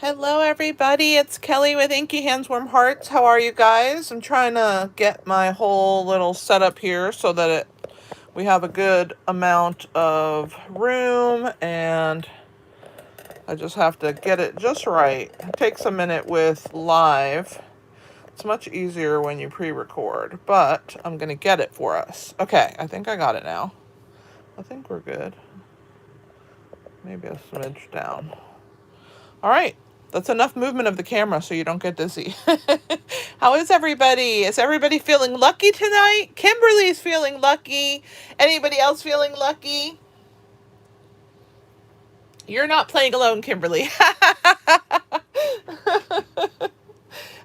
Hello everybody, it's Kelly with Inky Hands Warm Hearts. How are you guys? I'm trying to get my whole little setup here so that we have a good amount of room, and I just have to get it just right. It takes a minute with live. It's much easier when you pre-record, but I'm going to get it for us. Okay, I think I got it now. I think we're good. Maybe a smidge down. All right. That's enough movement of the camera so you don't get dizzy. How is everybody? Is everybody feeling lucky tonight? Kimberly's feeling lucky. Anybody else feeling lucky? You're not playing alone, Kimberly.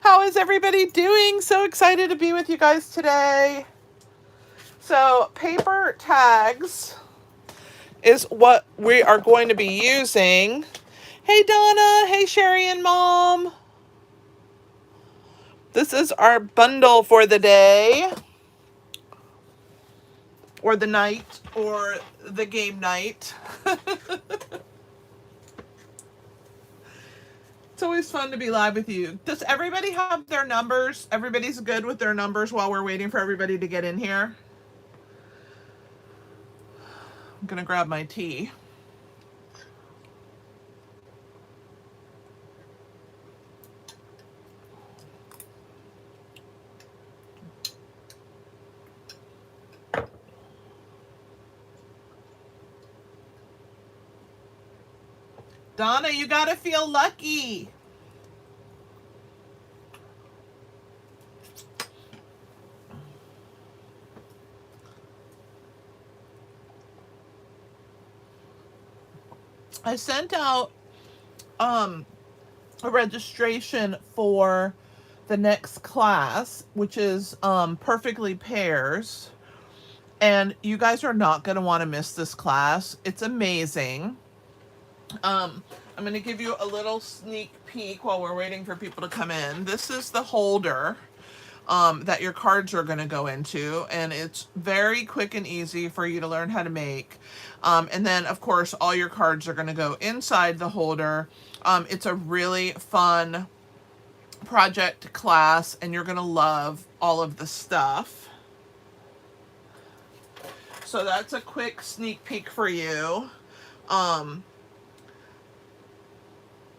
How is everybody doing? So excited to be with you guys today. So, paper tags is what we are going to be using. Hey, Donna. Hey, Sherry and Mom. This is our bundle for the day, or the night, or the game night. It's always fun to be live with you. Does everybody have their numbers? Everybody's good with their numbers while we're waiting for everybody to get in here? I'm gonna grab my tea. Donna, you gotta feel lucky. I sent out a registration for the next class, which is Perfectly Pairs. And you guys are not going to want to miss this class. It's amazing. I'm going to give you a little sneak peek while we're waiting for people to come in. This is the holder that your cards are going to go into, and it's very quick and easy for you to learn how to make. And then, of course, all your cards are going to go inside the holder. It's a really fun project class, and you're going to love all of the stuff. So that's a quick sneak peek for you.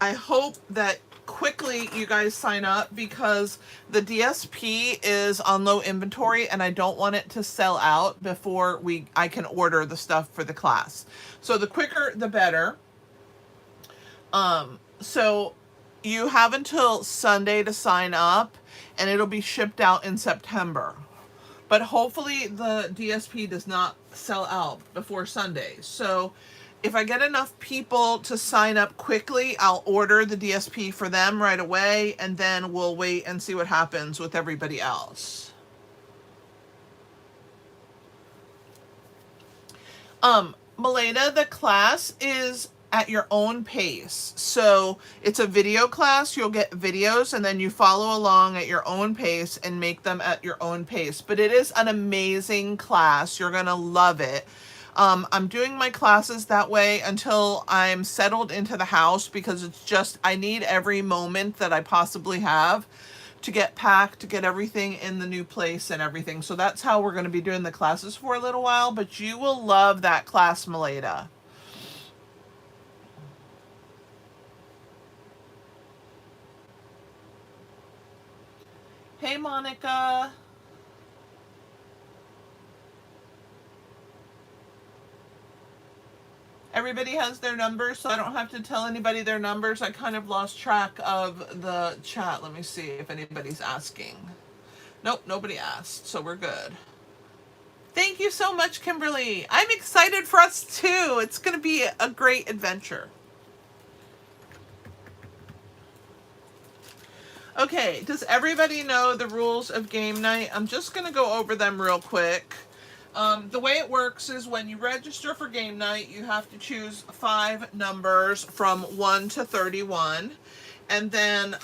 I hope that quickly you guys sign up, because the DSP is on low inventory and I don't want it to sell out before I can order the stuff for the class. So the quicker the better. So you have until Sunday to sign up, and it'll be shipped out in September. But hopefully the DSP does not sell out before Sunday. So if I get enough people to sign up quickly, I'll order the DSP for them right away, and then we'll wait and see what happens with everybody else. Milena, the class is at your own pace. So it's a video class. You'll get videos, and then you follow along at your own pace and make them at your own pace. But it is an amazing class. You're going to love it. I'm doing my classes that way until I'm settled into the house, because it's just, I need every moment that I possibly have to get packed, to get everything in the new place and everything. So that's how we're going to be doing the classes for a little while, but you will love that class, Milena. Hey, Monica. Everybody has their numbers, so I don't have to tell anybody their numbers. I kind of lost track of the chat. Let me see if anybody's asking. Nope, nobody asked, so we're good. Thank you so much, Kimberly. I'm excited for us too. It's going to be a great adventure. Okay, does everybody know the rules of game night? I'm just going to go over them real quick. The way it works is when you register for game night, you have to choose 5 numbers from 1 to 31. And then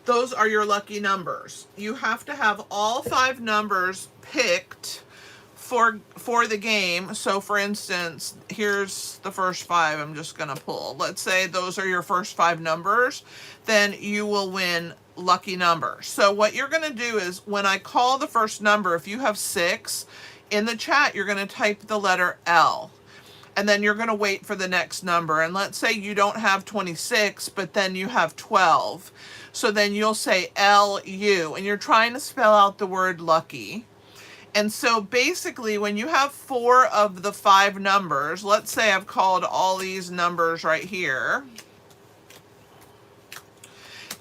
those are your lucky numbers. You have to have all 5 numbers picked for the game. So for instance, here's the first 5 I'm just gonna pull. Let's say those are your first 5 numbers, then you will win lucky number. So what you're gonna do is when I call the first number, if you have 6, in the chat you're gonna type the letter L. And then you're going to wait for the next number. And let's say you don't have 26, but then you have 12. So then you'll say LU, and you're trying to spell out the word lucky. And so basically when you have 4 of the 5 numbers, let's say I've called all these numbers right here,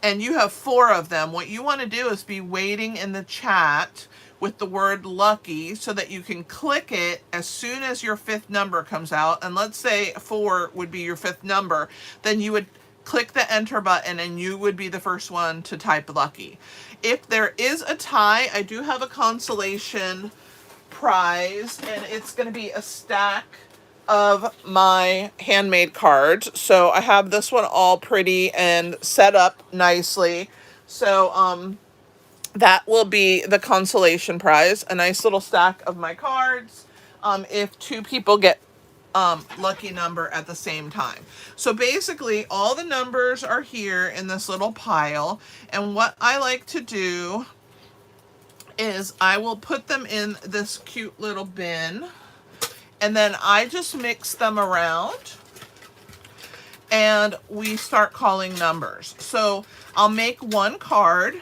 and you have 4 of them, what you want to do is be waiting in the chat with the word lucky so that you can click it as soon as your 5th number comes out. And let's say 4 would be your 5th number, then you would click the enter button and you would be the first one to type lucky. If there is a tie, I do have a consolation prize, and it's going to be a stack of my handmade cards. So I have this one all pretty and set up nicely. So that will be the consolation prize, a nice little stack of my cards, if 2 people get lucky number at the same time. So basically all the numbers are here in this little pile, and what I like to do is I will put them in this cute little bin, and then I just mix them around and we start calling numbers. So I'll make 1 card,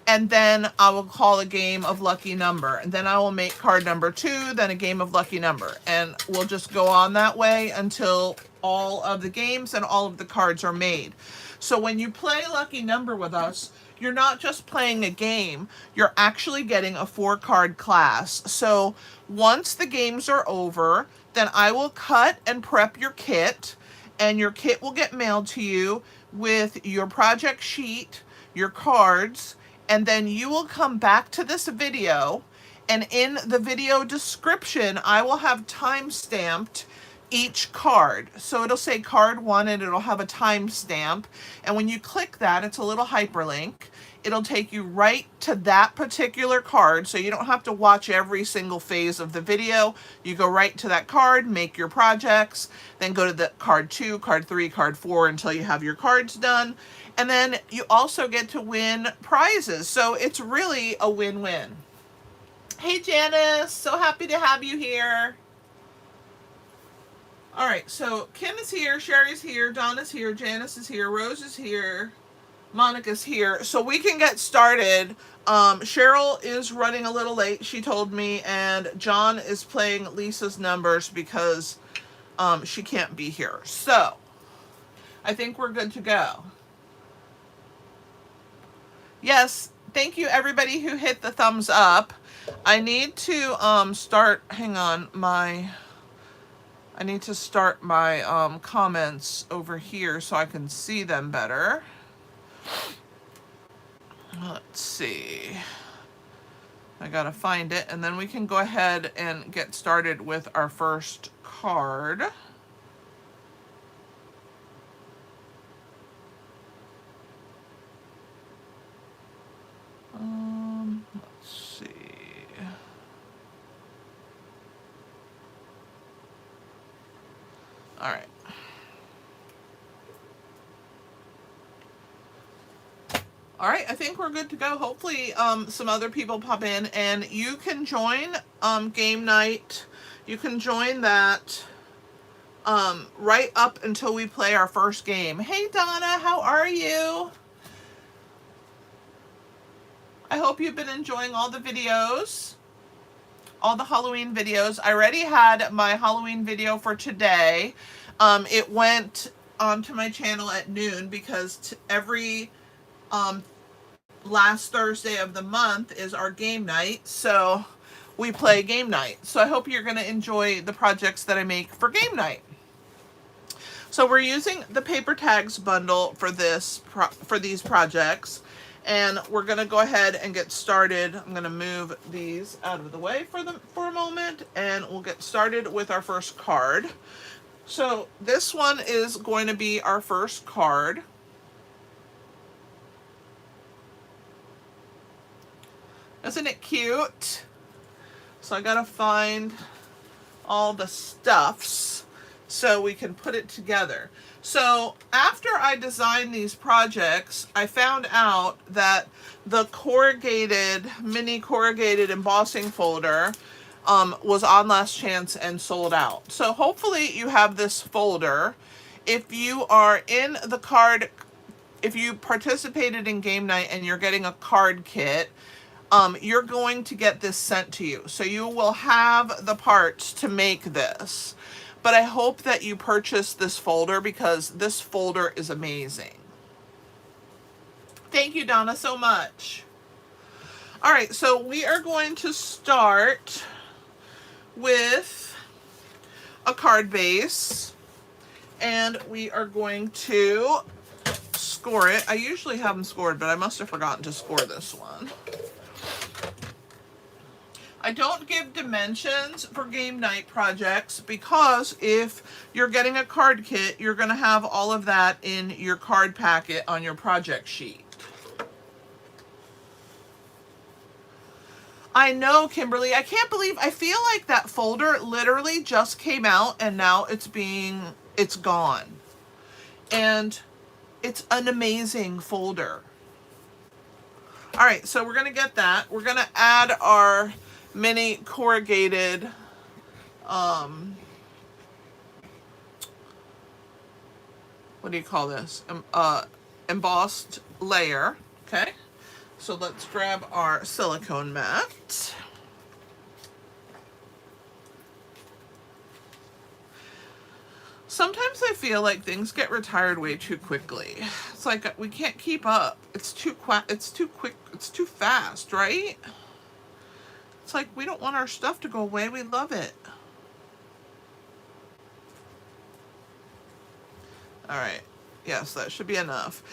and then I will call a game of lucky number, and then I will make card number 2, then a game of lucky number, and we'll just go on that way until all of the games and all of the cards are made. So when you play lucky number with us, you're not just playing a game, you're actually getting a 4-card class. So once the games are over, then I will cut and prep your kit, and your kit will get mailed to you with your project sheet, your cards, and then you will come back to this video, and in the video description, I will have time-stamped each card. So it'll say card 1 and it'll have a timestamp. And when you click that, it's a little hyperlink. It'll take you right to that particular card. So you don't have to watch every single phase of the video. You go right to that card, make your projects, then go to the card 2, card 3, card 4 until you have your cards done. And then you also get to win prizes. So it's really a win-win. Hey Janice, so happy to have you here. All right, so Kim is here, Sherry's here, Donna's here, Janice is here, Rose is here, Monica's here. So we can get started. Cheryl is running a little late, she told me, and John is playing Lisa's numbers because she can't be here. So I think we're good to go. Yes, thank you everybody who hit the thumbs up. I need to start, hang on, I need to start my comments over here so I can see them better. Let's see. I gotta find it, and then we can go ahead and get started with our first card. Let's see. All right. All right, I think we're good to go. Hopefully some other people pop in, and you can join game night. You can join that right up until we play our first game. Hey Donna, how are you? I hope you've been enjoying all the videos, all the Halloween videos. I already had my Halloween video for today. It went onto my channel at noon because every last Thursday of the month is our game night. So we play game night. So I hope you're going to enjoy the projects that I make for game night. So we're using the paper tags bundle for these projects. And we're going to go ahead and get started. I'm going to move these out of the way for a moment, and we'll get started with our first card. So this one is going to be our first card. Isn't it cute? So I gotta find all the stuffs so we can put it together. So after I designed these projects, I found out that the mini corrugated embossing folder was on last chance and sold out. So hopefully you have this folder. If you are in the card, if you participated in game night and you're getting a card kit, you're going to get this sent to you. So you will have the parts to make this. But I hope that you purchase this folder because this folder is amazing. Thank you, Donna, so much. All right, so we are going to start with a card base. And we are going to score it. I usually have them scored, but I must have forgotten to score this one. I don't give dimensions for game night projects because if you're getting a card kit, you're going to have all of that in your card packet on your project sheet. I know, Kimberly. I can't believe, I feel like that folder literally just came out and now it's gone. And it's an amazing folder. All right, so we're going to get that. We're going to add our mini corrugated what do you call this? Embossed layer. Okay, so let's grab our silicone mat. Sometimes I feel like things get retired way too quickly. It's like we can't keep up. It's too quick. It's too fast, right? It's like we don't want our stuff to go away. We love it. All right. Yes, that should be enough.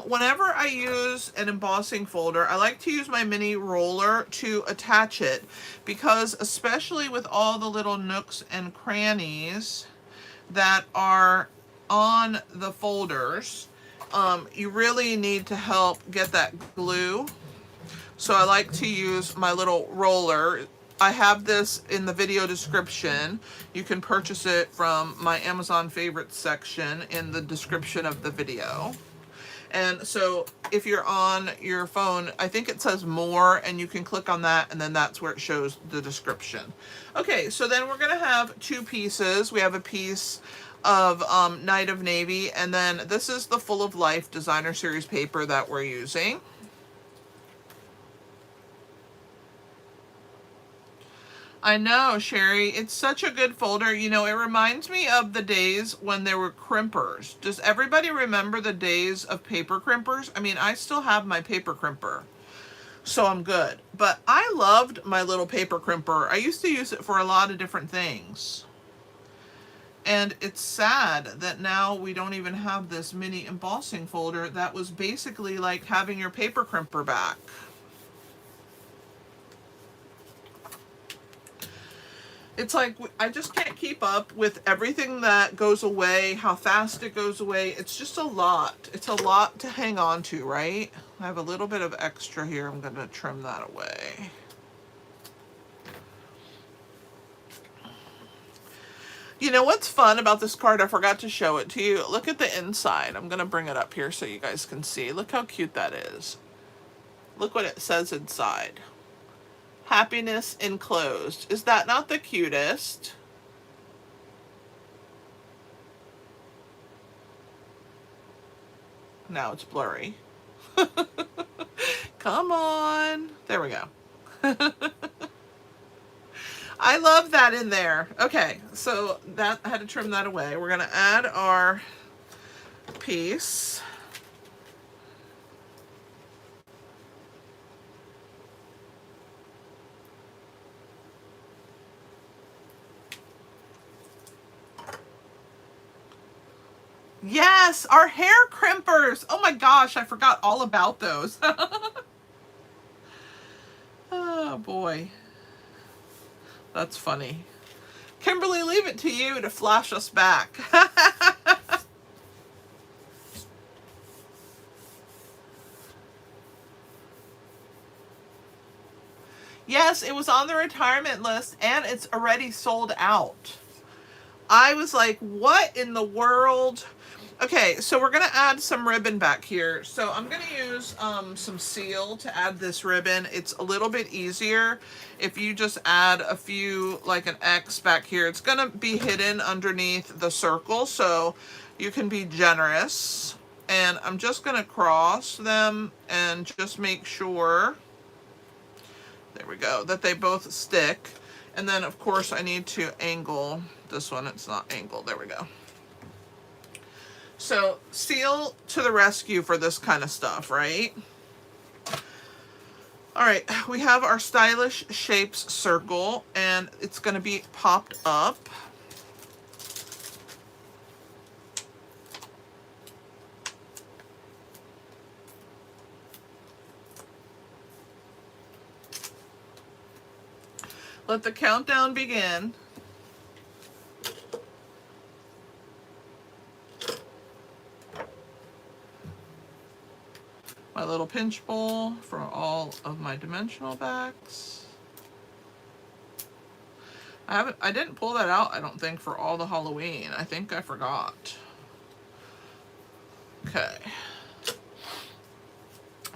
Whenever I use an embossing folder, I like to use my mini roller to attach it because especially with all the little nooks and crannies that are on the folders, you really need to help get that glue. So I like to use my little roller. I have this in the video description. You can purchase it from my Amazon favorites section in the description of the video. And so if you're on your phone, I think it says more and you can click on that and then that's where it shows the description. Okay, so then we're gonna have two pieces. We have a piece of Night of Navy and then this is the Full of Life designer series paper that we're using. I know, Sherry. It's such a good folder. You know, it reminds me of the days when there were crimpers. Does everybody remember the days of paper crimpers? I mean, I still have my paper crimper, so I'm good. But I loved my little paper crimper. I used to use it for a lot of different things. And it's sad that now we don't even have this mini embossing folder that was basically like having your paper crimper back. It's like, I just can't keep up with everything that goes away, how fast it goes away. It's just a lot. It's a lot to hang on to, right? I have a little bit of extra here. I'm going to trim that away. You know what's fun about this card? I forgot to show it to you. Look at the inside. I'm going to bring it up here so you guys can see. Look how cute that is. Look what it says inside. Happiness enclosed. Is that not the cutest? Now it's blurry. Come on. There we go. I love that in there. Okay, so that I had to trim that away. We're going to add our piece. Yes, our hair crimpers. Oh my gosh, I forgot all about those. Oh boy. That's funny. Kimberly, leave it to you to flash us back. Yes, it was on the retirement list and it's already sold out. I was like, what in the world? Okay, so we're gonna add some ribbon back here. So I'm gonna use some seal to add this ribbon. It's a little bit easier if you just add a few, like an X back here. It's gonna be hidden underneath the circle, so you can be generous. And I'm just gonna cross them and just make sure, there we go, that they both stick. And then of course I need to angle this one. It's not angled, there we go. So seal to the rescue for this kind of stuff, right? All right, we have our stylish shapes circle and it's gonna be popped up. Let the countdown begin. My little pinch bowl for all of my dimensional backs. I didn't pull that out, I don't think, for all the Halloween. I think I forgot. Okay.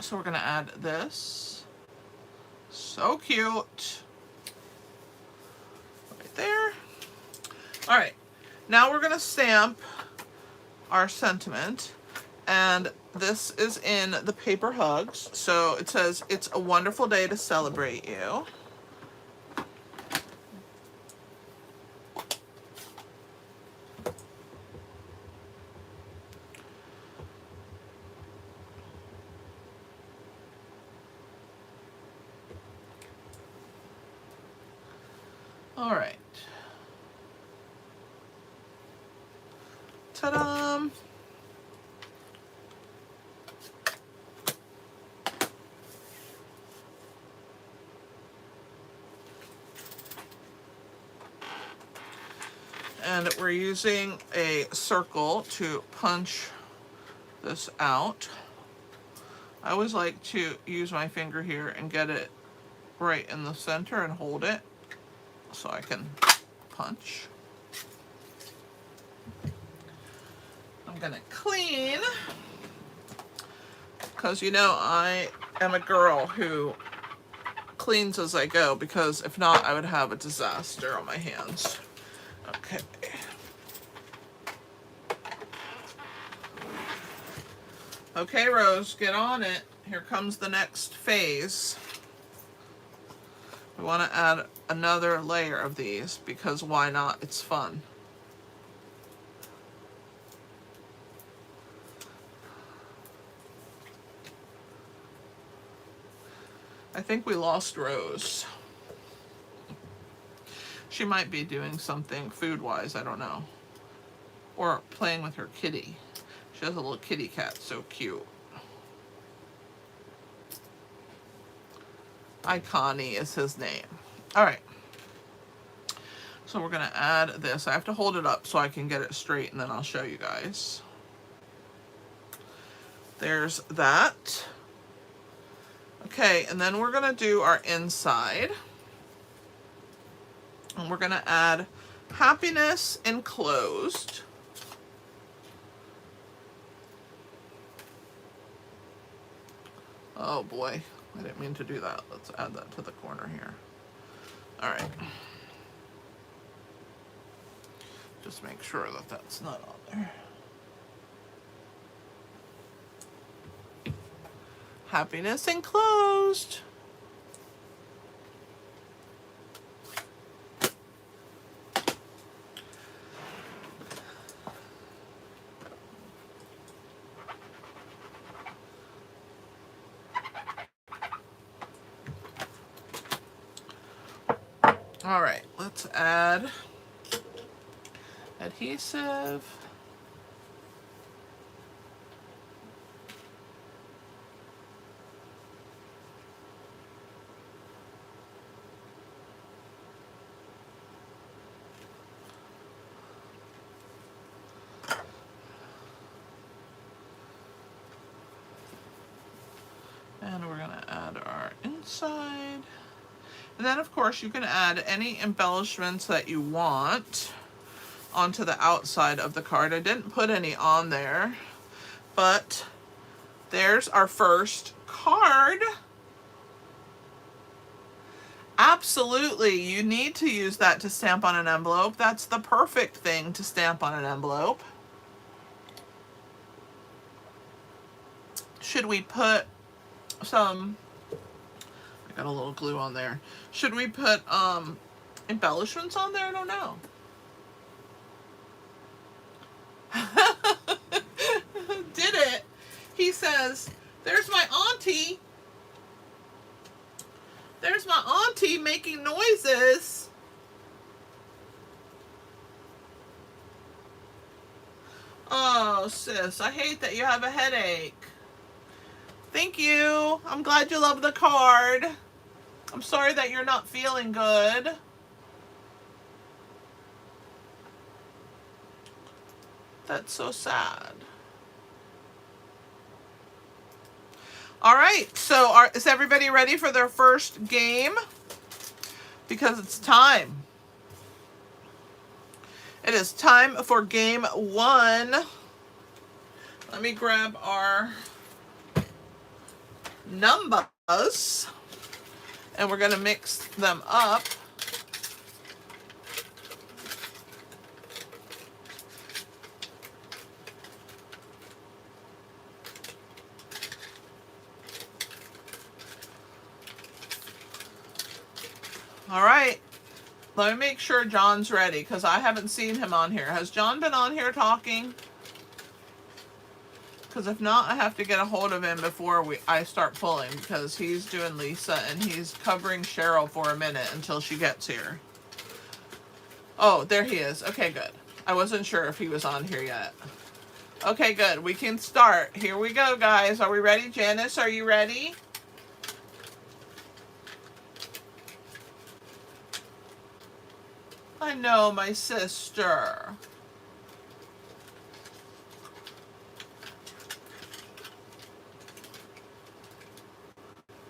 So we're gonna add this. So cute. Right there. All right, now we're gonna stamp our sentiment, and this is in the paper hugs. So it says, "It's a wonderful day to celebrate you." All right. Ta-da! And we're using a circle to punch this out. I always like to use my finger here and get it right in the center and hold it so I can punch. I'm gonna clean, because you know I am a girl who cleans as I go, because if not I would have a disaster on my hands. Okay. Okay, Rose, get on it. Here comes the next phase. We want to add another layer of these, because why not? It's fun. I think we lost Rose. She might be doing something food-wise, I don't know. Or playing with her kitty. She has a little kitty cat, so cute. Connie is his name. All right. So we're gonna add this. I have to hold it up so I can get it straight, and then I'll show you guys. There's that. Okay, and then we're gonna do our inside. And we're gonna add happiness enclosed. Oh boy, I didn't mean to do that. Let's add that to the corner here. All right. Just make sure that that's not on there. Happiness enclosed. All right, let's add adhesive. And we're gonna add our inside. And then of course you can add any embellishments that you want onto the outside of the card. I didn't put any on there, but there's our first card. Absolutely, you need to use that to stamp on an envelope. That's the perfect thing to stamp on an envelope. Should we put some, I got a little glue on there. Should we put embellishments on there? I don't know. Did it. He says, there's my auntie. There's my auntie making noises. Oh, sis, I hate that you have a headache. Thank you. I'm glad you love the card. I'm sorry that you're not feeling good. That's so sad. All right, so is everybody ready for their first game? Because it's time. It is time for game one. Let me grab our numbers and we're going to mix them up. All right, let me make sure John's ready because I haven't seen him on here. Has John been on here talking? Because if not, I have to get a hold of him before I start pulling because he's doing Lisa and he's covering Cheryl for a minute until she gets here. Oh, there he is. Okay, good. I wasn't sure if he was on here yet. Okay, good. We can start. Here we go, guys. Are we ready? Janice, are you ready? I know, my sister.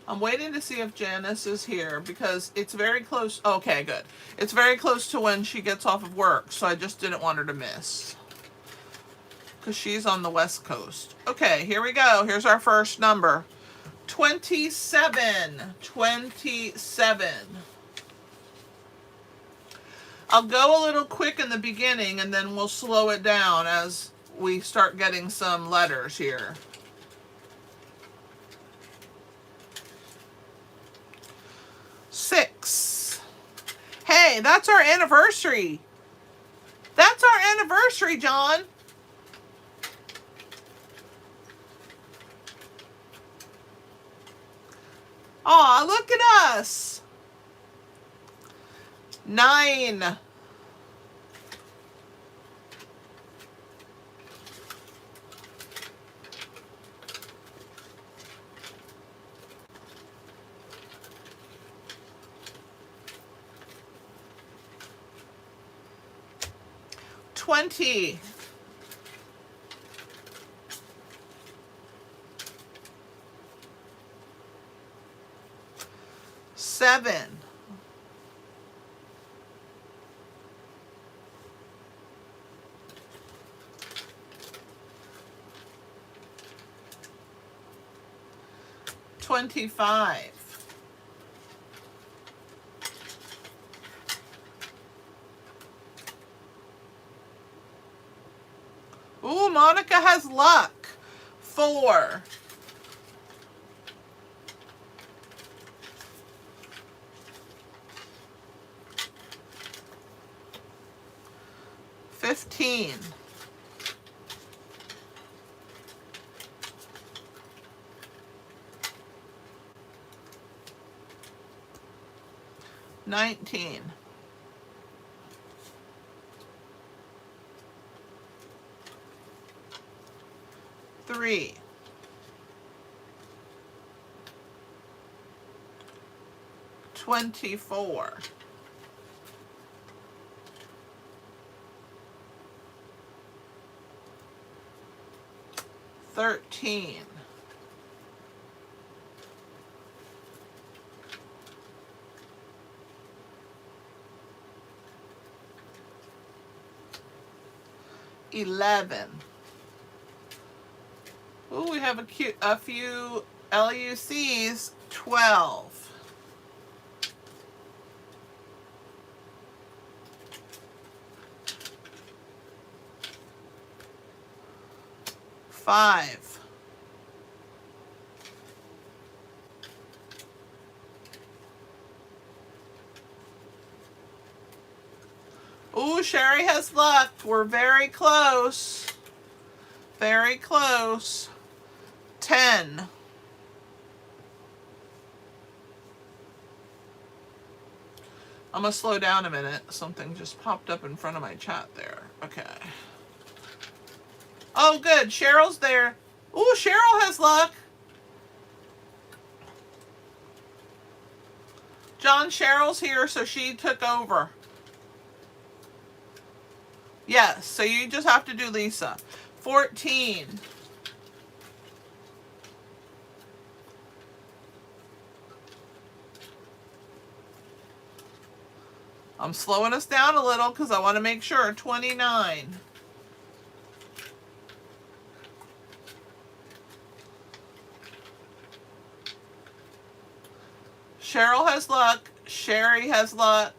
I'm waiting to see if Janice is here because it's very close. Okay, good. It's very close to when she gets off of work, so I just didn't want her to miss. Because she's on the West Coast. Okay, here we go. Here's our first number. 27. 27. I'll go a little quick in the beginning and then we'll slow it down as we start getting some letters here. 6. Hey, that's our anniversary. That's our anniversary, John. Aw, look at us. 9. 20. 7. 25. 'Ooh, Monica has luck. 4. 15. 19. 3. 24. 13. 11. Ooh, we have a few LUCs. 12. 5. Ooh, Sherry has luck. We're very close. Very close. 10. I'm going to slow down a minute. Something just popped up in front of my chat there. Okay. Oh, good. Cheryl's there. Ooh, Cheryl has luck. John, Cheryl's here, so she took over. Yes, so you just have to do Lisa. 14. I'm slowing us down a little because I want to make sure. 29. Cheryl has luck. Sherry has luck.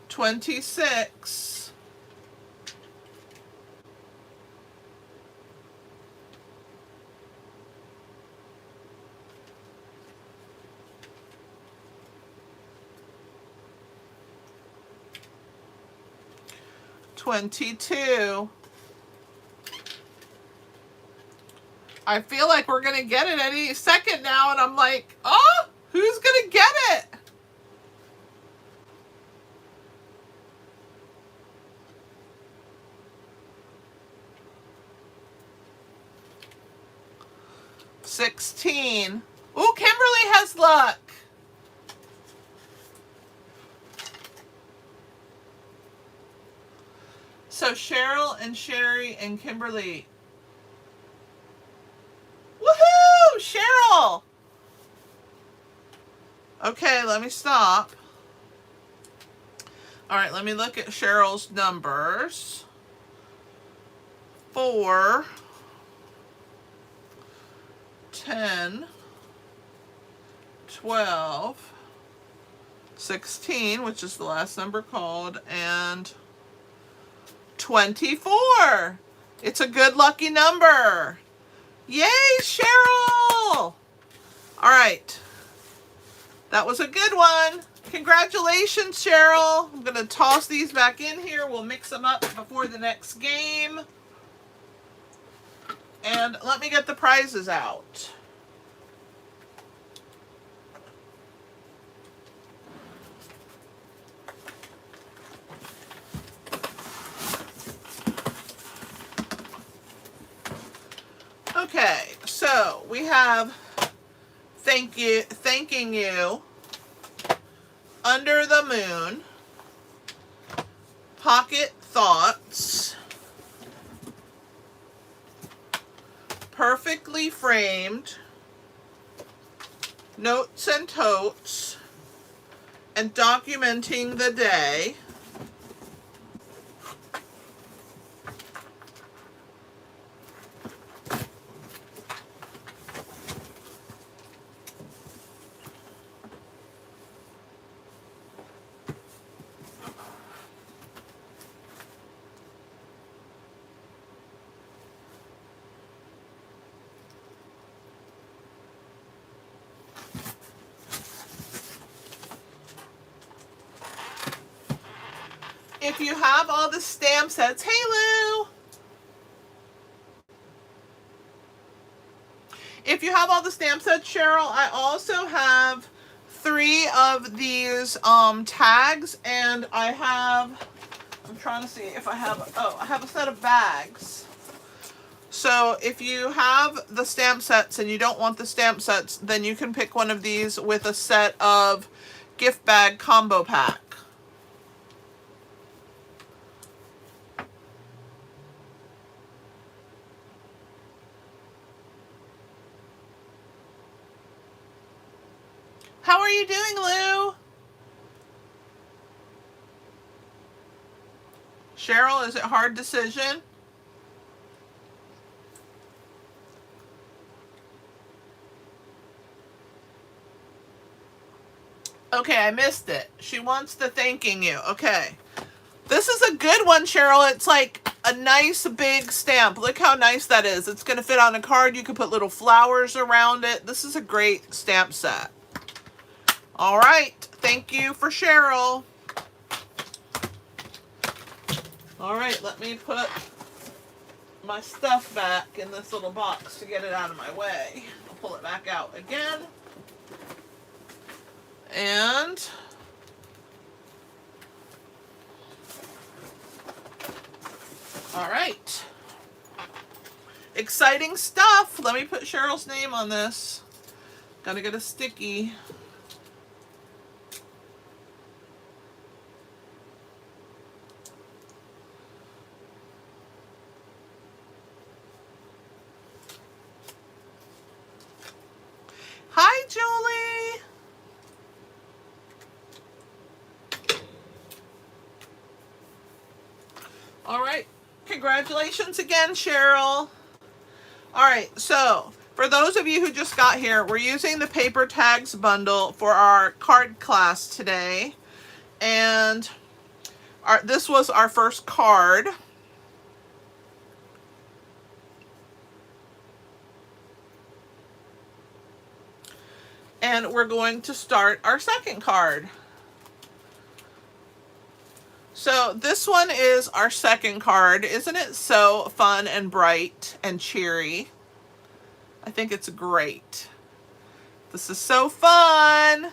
26. 22. I feel like we're going to get it any second now, and I'm like, oh, who's going to get it? $16. Ooh, Kimberly has luck. So Cheryl and Sherry and Kimberly. Woohoo! Cheryl! Okay, let me stop. All right, let me look at Cheryl's numbers. 4, 10, 12, 16, which is the last number called, and 24. It's a good lucky number. Yay, Cheryl! All right. That was a good one. Congratulations, Cheryl. I'm going to toss these back in here. We'll mix them up before the next game. And let me get the prizes out. Okay, so we have thanking you, Under the Moon, Pocket Thoughts, Perfectly Framed, Notes and Totes, and Documenting the Day. If you have all the stamp sets, hey Lou! If you have all the stamp sets, Cheryl, I also have 3 of these tags, and I'm trying to see if I have, I have a set of bags. So if you have the stamp sets and you don't want the stamp sets, then you can pick one of these with a set of gift bag combo pack. How are you doing, Lou? Cheryl, is it hard decision? Okay, I missed it. She wants the thanking you. Okay. This is a good one, Cheryl. It's like a nice big stamp. Look how nice that is. It's going to fit on a card. You can put little flowers around it. This is a great stamp set. All right. Thank you for Cheryl. All right. Let me put my stuff back in this little box to get it out of my way. I'll pull it back out again. And all right. Exciting stuff. Let me put Cheryl's name on this. Gotta get a sticky. Hi, Julie. All right. Congratulations again, Cheryl. All right. So for those of you who just got here, we're using the paper tags bundle for our card class today. And this was our first card. And we're going to start our second card. So this one is our second card. Isn't it so fun and bright and cheery? I think it's great. This is so fun.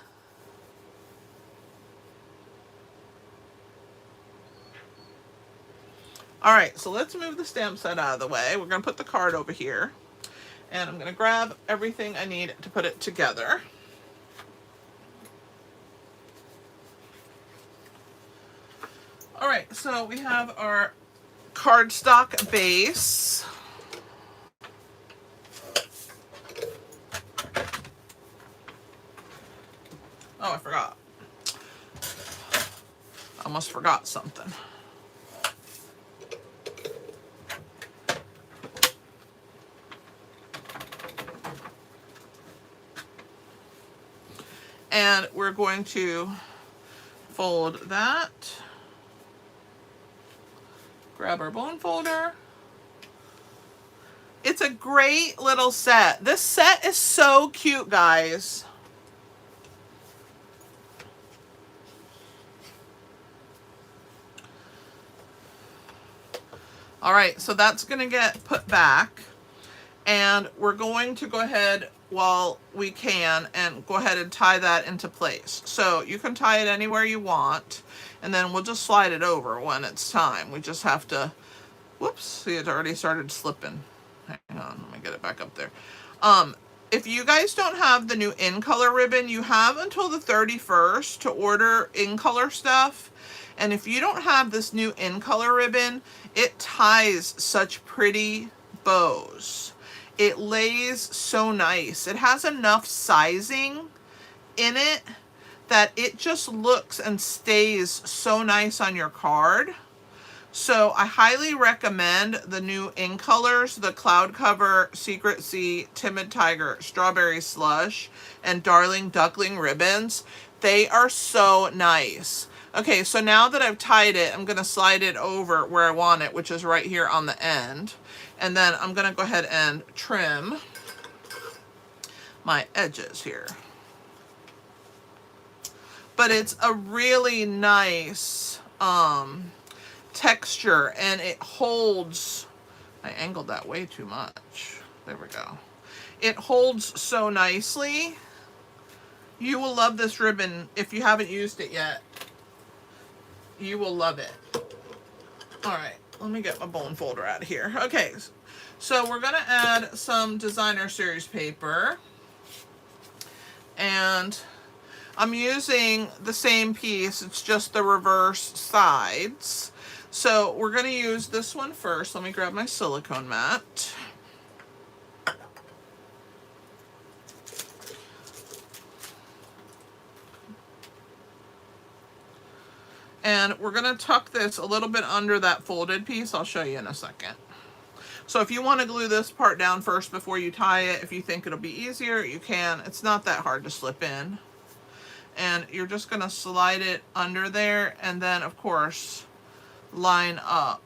All right, so let's move the stamp set out of the way. We're going to put the card over here. And I'm going to grab everything I need to put it together. All right, so we have our cardstock base. Oh, I forgot. I almost forgot something. And we're going to fold that. Grab our bone folder. It's a great little set. This set is so cute, guys. All right, so that's going to get put back. And we're going to go ahead while we can and go ahead and tie that into place. So you can tie it anywhere you want. And then we'll just slide it over when it's time. We just have to, whoops, see, it already started slipping. Hang on, let me get it back up there. If you guys don't have the new in color ribbon, you have until the 31st to order in color stuff. And if you don't have this new in color ribbon, it ties such pretty bows. It lays so nice. It has enough sizing in it that it just looks and stays so nice on your card. So I highly recommend the new in colors, the Cloud Cover, Secret Sea, Timid Tiger, Strawberry Slush, and Darling Duckling ribbons. They are so nice. Okay, so now that I've tied it, I'm going to slide it over where I want it, which is right here on the end. And then I'm going to go ahead and trim my edges here. But it's a really nice texture, and it holds, I angled that way too much. There we go. It holds so nicely. You will love this ribbon if you haven't used it yet. You will love it. All right, let me get my bone folder out of here. Okay, so we're gonna add some designer series paper, and I'm using the same piece, it's just the reverse sides. So we're going to use this one first. Let me grab my silicone mat. And we're going to tuck this a little bit under that folded piece. I'll show you in a second. So if you want to glue this part down first before you tie it, if you think it'll be easier, you can. It's not that hard to slip in. And you're just going to slide it under there, and then of course line up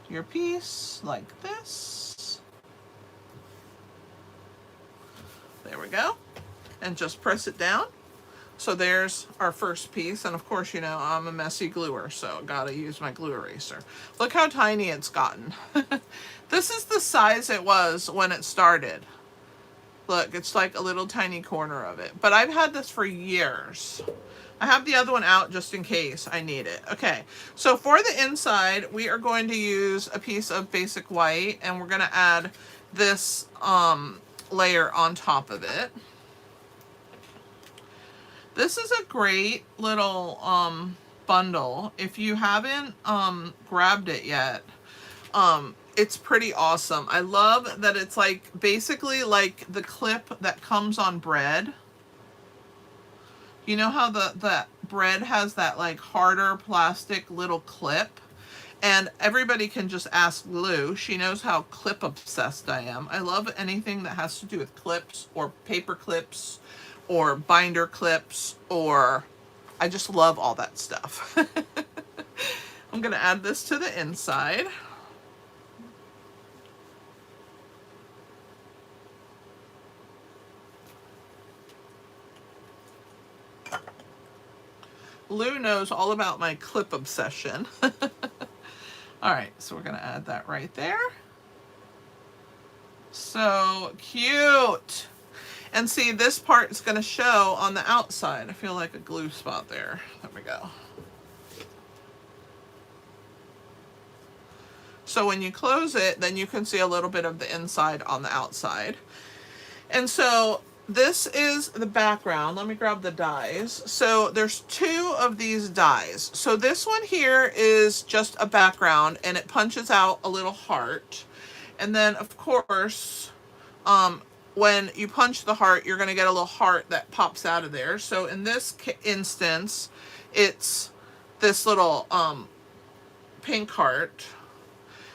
your piece like this. There we go. And just press it down. So there's our first piece, and of course, you know, I'm a messy gluer, so gotta use my glue eraser. Look how tiny it's gotten. This is the size it was when it started. Look, it's like a little tiny corner of it. But I've had this for years. I have the other one out just in case I need it. Okay, so for the inside, we are going to use a piece of basic white, and we're gonna add this layer on top of it. This is a great little bundle. If you haven't grabbed it yet, it's pretty awesome. I love that it's like basically like the clip that comes on bread. You know how the bread has that like harder plastic little clip? And everybody can just ask Lou. She knows how clip obsessed I am. I love anything that has to do with clips or paper clips or binder clips, or I just love all that stuff. I'm gonna add this to the inside. Lou knows all about my clip obsession. All right, so we're gonna add that right there. So cute. And see, this part is going to show on the outside. I feel like a glue spot there. There we go. So when you close it, then you can see a little bit of the inside on the outside. And so this is the background. Let me grab the dies. So there's two of these dies. So this one here is just a background, and it punches out a little heart. And then, of course, when you punch the heart, you're going to get a little heart that pops out of there. So in this instance, it's this little pink heart.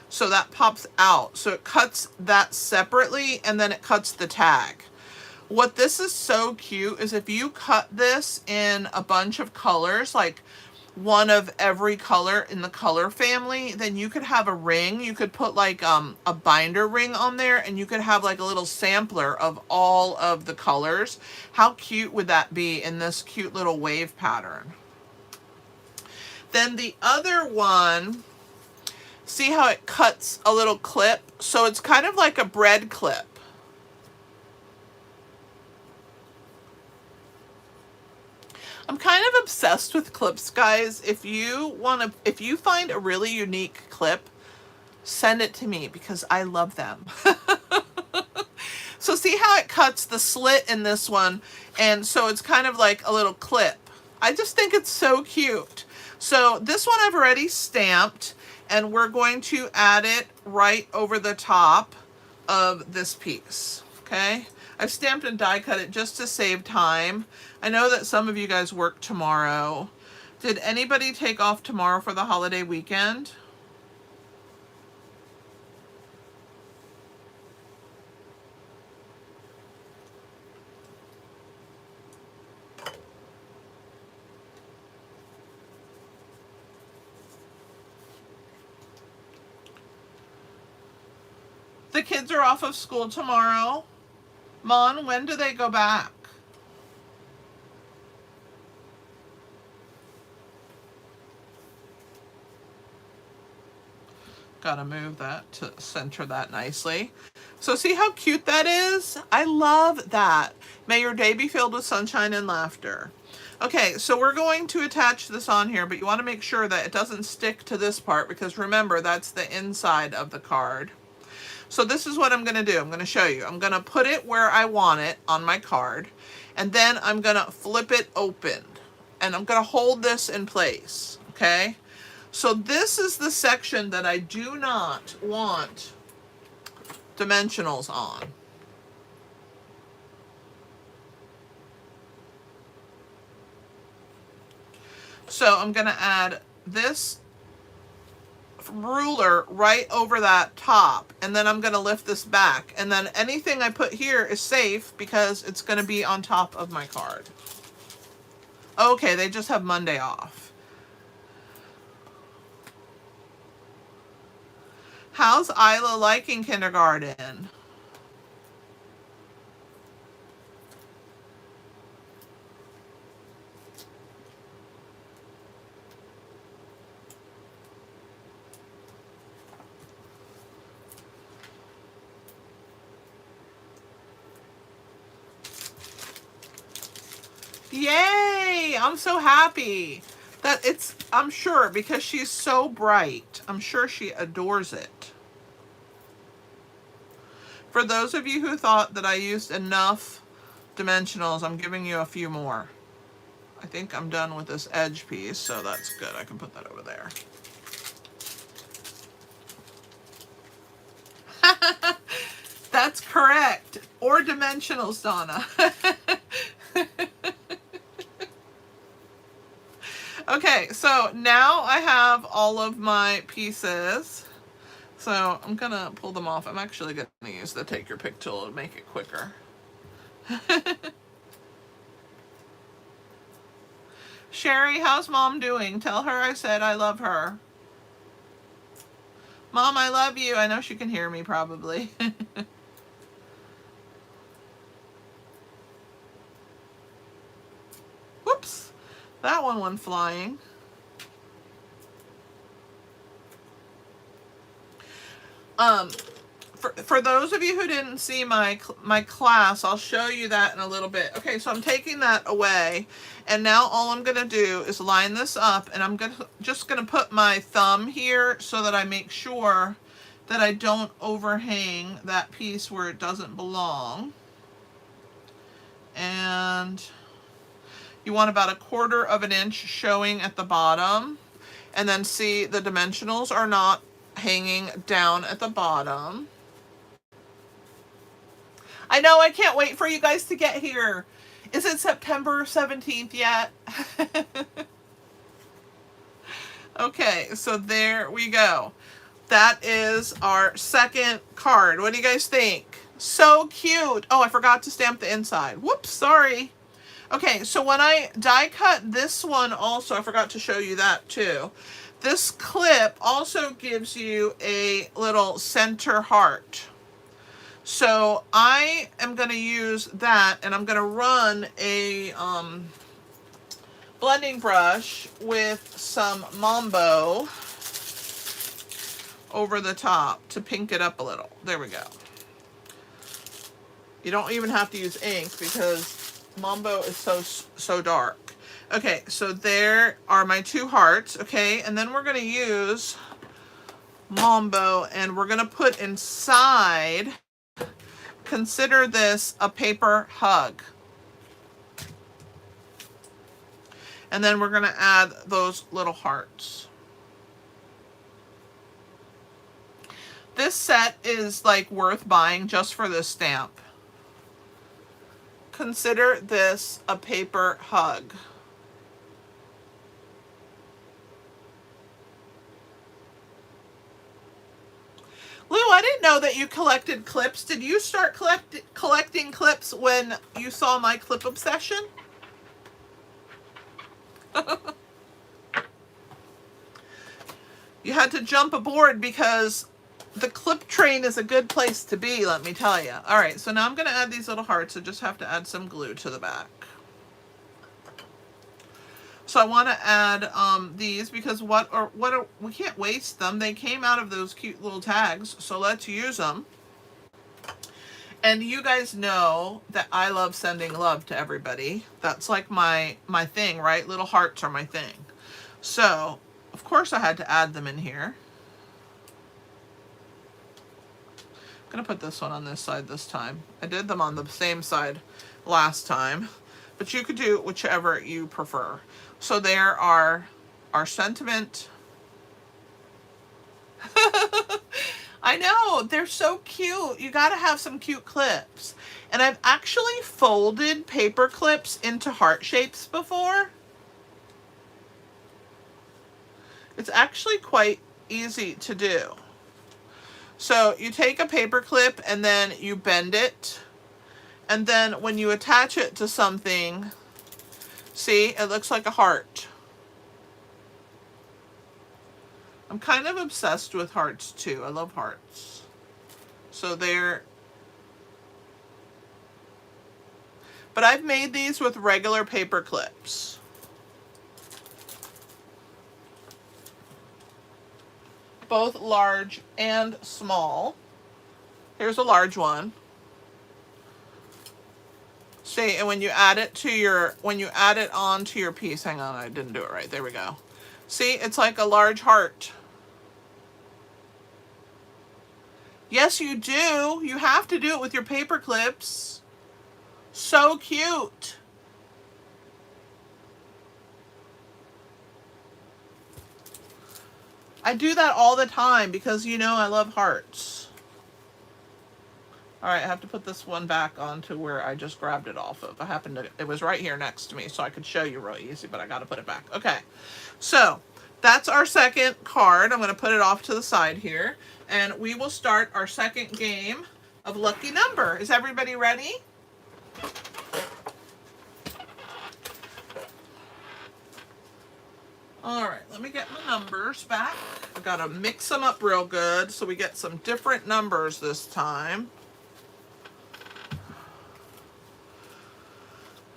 So that pops out. So it cuts that separately, and then it cuts the tag. What this is so cute is if you cut this in a bunch of colors, like one of every color in the color family, then you could have a ring. You could put like a binder ring on there, and you could have like a little sampler of all of the colors. How cute would that be in this cute little wave pattern? Then the other one, see how it cuts a little clip? So it's kind of like a bread clip. I'm kind of obsessed with clips, guys. If you find a really unique clip, send it to me because I love them. So see how it cuts the slit in this one, and so it's kind of like a little clip. I just think it's so cute. So this one I've already stamped, and we're going to add it right over the top of this piece, okay? I've stamped and die cut it just to save time. I know that some of you guys work tomorrow. Did anybody take off tomorrow for the holiday weekend? The kids are off of school tomorrow. Mon, when do they go back? Gotta move that to center that nicely. So see how cute that is? I love that. May your day be filled with sunshine and laughter. Okay, so we're going to attach this on here, but you want to make sure that it doesn't stick to this part, because remember, that's the inside of the card. So this is what I'm going to do. I'm going to show you. I'm going to put it where I want it on my card, and then I'm going to flip it open, and I'm going to hold this in place, okay? So this is the section that I do not want dimensionals on. So I'm going to add this ruler right over that top, and then I'm going to lift this back, and then anything I put here is safe because it's going to be on top of my card. Okay, they just have Monday off. How's Isla liking kindergarten? Yay! I'm so happy that I'm sure, because she's so bright, I'm sure she adores it. For those of you who thought that I used enough dimensionals, I'm giving you a few more. I think I'm done with this edge piece, so that's good. I can put that over there. That's correct. Or dimensionals, Donna. Okay, so now I have all of my pieces. So I'm gonna pull them off. I'm actually gonna use the take your pick tool to make it quicker. Sherry, how's Mom doing? Tell her I said I love her. Mom, I love you. I know she can hear me probably. Whoops, that one went flying. For those of you who didn't see my class, I'll show you that in a little bit. Okay, so I'm taking that away, and now all I'm gonna do is line this up, and I'm just gonna put my thumb here so that I make sure that I don't overhang that piece where it doesn't belong. And you want about 1/4 of an inch showing at the bottom, and then see the dimensionals are not hanging down at the bottom. I know, I can't wait for you guys to get here. Is it September 17th yet? Okay, so there we go. That is our second card. What do you guys think? So cute. Oh, I forgot to stamp the inside. Whoops, sorry. Okay, so when I die cut this one also, I forgot to show you that too. This clip also gives you a little center heart. So I am going to use that, and I'm going to run a blending brush with some Mambo over the top to pink it up a little. There we go. You don't even have to use ink because Mambo is so dark. Okay, so there are my 2 hearts, okay? And then we're going to use Mambo, and we're going to put inside, consider this a paper hug. And then we're going to add those little hearts. This set is like worth buying just for this stamp. Consider this a paper hug. Lou, I didn't know that you collected clips. Did you start collecting clips when you saw my clip obsession? You had to jump aboard because the clip train is a good place to be, let me tell you. All right, so now I'm going to add these little hearts. I just have to add some glue to the back. So I want to add these because we can't waste them. They came out of those cute little tags, so let's use them. And you guys know that I love sending love to everybody. That's like my thing, right? Little hearts are my thing. So, of course I had to add them in here. I'm going to put this one on this side this time. I did them on the same side last time, but you could do whichever you prefer. So there are our sentiment. I know, they're so cute. You got to have some cute clips. And I've actually folded paper clips into heart shapes before. It's actually quite easy to do. So you take a paper clip and then you bend it. And then when you attach it to something, see, it looks like a heart. I'm kind of obsessed with hearts too. I love hearts. So there. But I've made these with regular paper clips. Both large and small. Here's a large one. See, and when you add it to your, when you add it onto your piece, hang on, I didn't do it right. There we go. See, it's like a large heart. Yes, you do. You have to do it with your paper clips. So cute. I do that all the time because you know I love hearts. All right, I have to put this one back onto where I just grabbed it off of. I happened to, it was right here next to me, so I could show you real easy, but I got to put it back. Okay, so that's our second card. I'm going to put it off to the side here, and we will start our second game of Lucky Number. Is everybody ready? All right, let me get my numbers back. I've got to mix them up real good so we get some different numbers this time.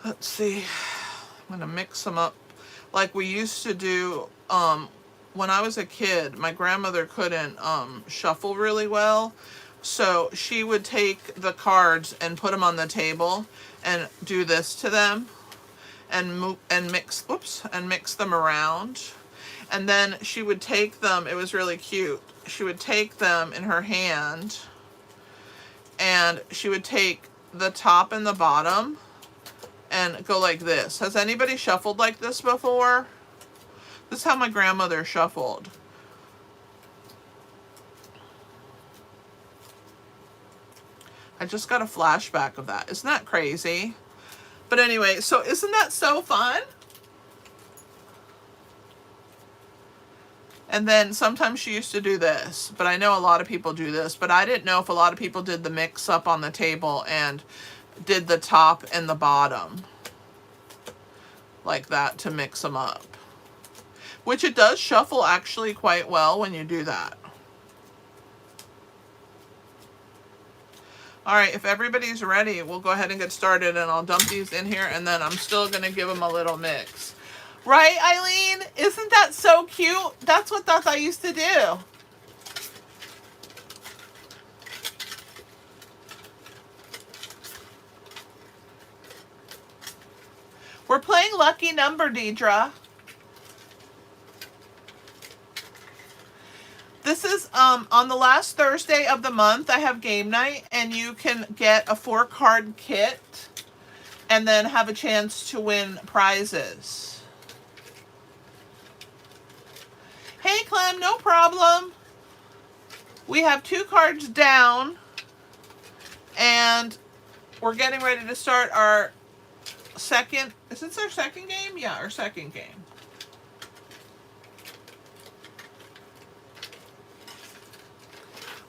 Let's see. I'm going to mix them up like we used to do when I was a kid. My grandmother couldn't shuffle really well, so she would take the cards and put them on the table and do this to them. And move and mix, and mix them around. And then she would take them, it was really cute. She would take them in her hand and she would take the top and the bottom and go like this. Has anybody shuffled like this before? This is how my grandmother shuffled. I just got a flashback of that. Isn't that crazy? But anyway, so isn't that so fun? And then sometimes she used to do this, but I know a lot of people do this, but I didn't know if a lot of people did the mix up on the table and did the top and the bottom like that to mix them up. Which it does shuffle actually quite well when you do that. All right, if everybody's ready, we'll go ahead and get started, and I'll dump these in here, and then I'm still going to give them a little mix. Right, Eileen? Isn't that so cute? That's what I used to do. We're playing Lucky Number, Deidre. This is on the last Thursday of the month. I have game night, and you can get a 4-card kit and then have a chance to win prizes. Hey, Clem, no problem. We have 2 cards down, and we're getting ready to start our second. Is this our second game? Yeah, our second game.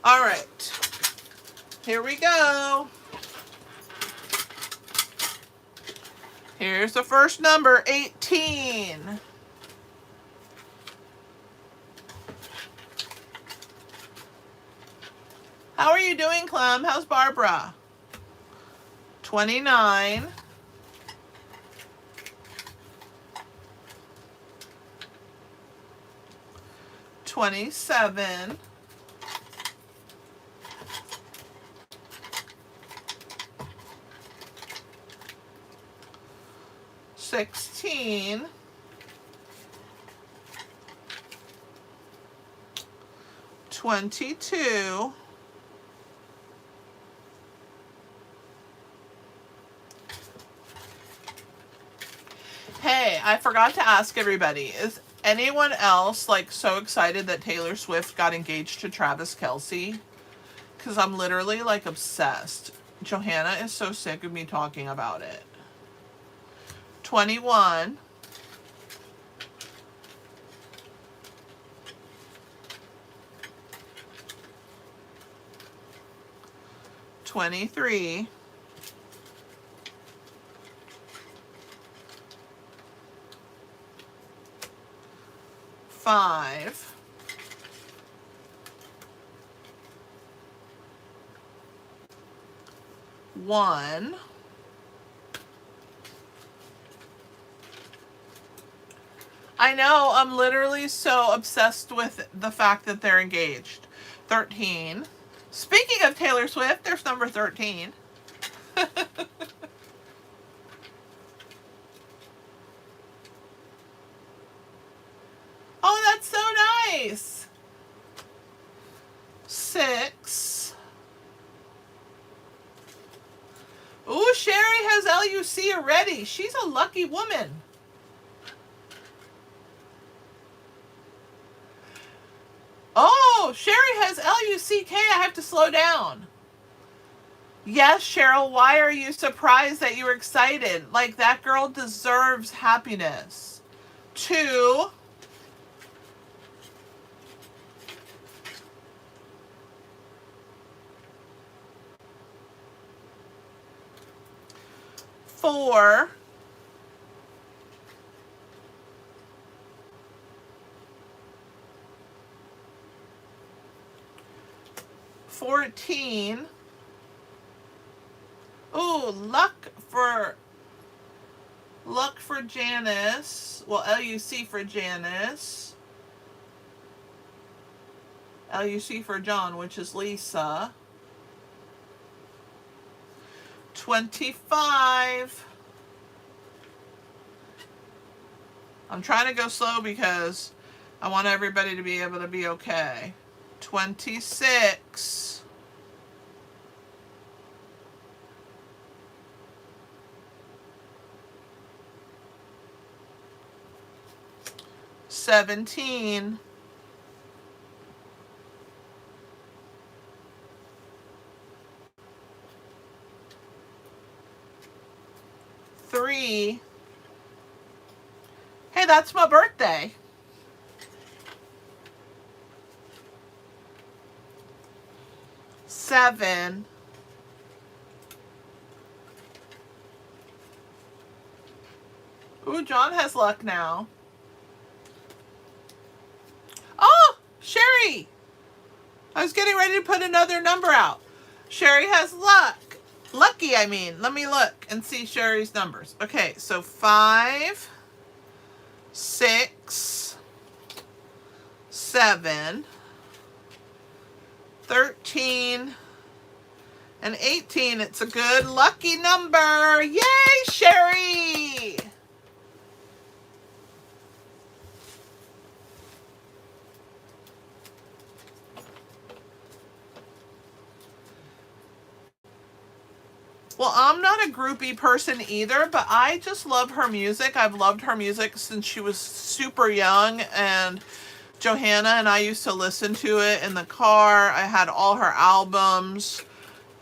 All right, here we go. Here's the first number, 18. How are you doing, Clem? How's Barbara? 29. 27. 16, 22, 'Hey, I forgot to ask everybody, is anyone else like so excited that Taylor Swift got engaged to Travis Kelce? Because I'm literally like obsessed. Johanna is so sick of me talking about it. 21, 23, 5, 1, I know, I'm literally so obsessed with the fact that they're engaged. 13. Speaking of Taylor Swift, there's number 13. Oh, that's so nice. 6. Ooh, Sherry has LUC already. She's a lucky woman. Oh, Sherry has LUCK. I have to slow down. Yes, Cheryl, why are you surprised that you were excited? Like, that girl deserves happiness. 2. 4. 14. Ooh, luck for Janice. Well, LUC for Janice. LUC for John, which is Lisa. 25. I'm trying to go slow because I want everybody to be able to be okay. 26. 17. 3. Hey, that's my birthday. 7. 'Ooh, John has luck now. Oh, Sherry! I was getting ready to put another number out. Sherry has luck. Lucky, I mean. Let me look and see Sherry's numbers. Okay, so 5, 6, 7, 13, and 18. It's a good lucky number. Yay, Sherry! Well, I'm not a groupie person either, but I just love her music. I've loved her music since she was super young, and Johanna and I used to listen to it in the car. I had all her albums,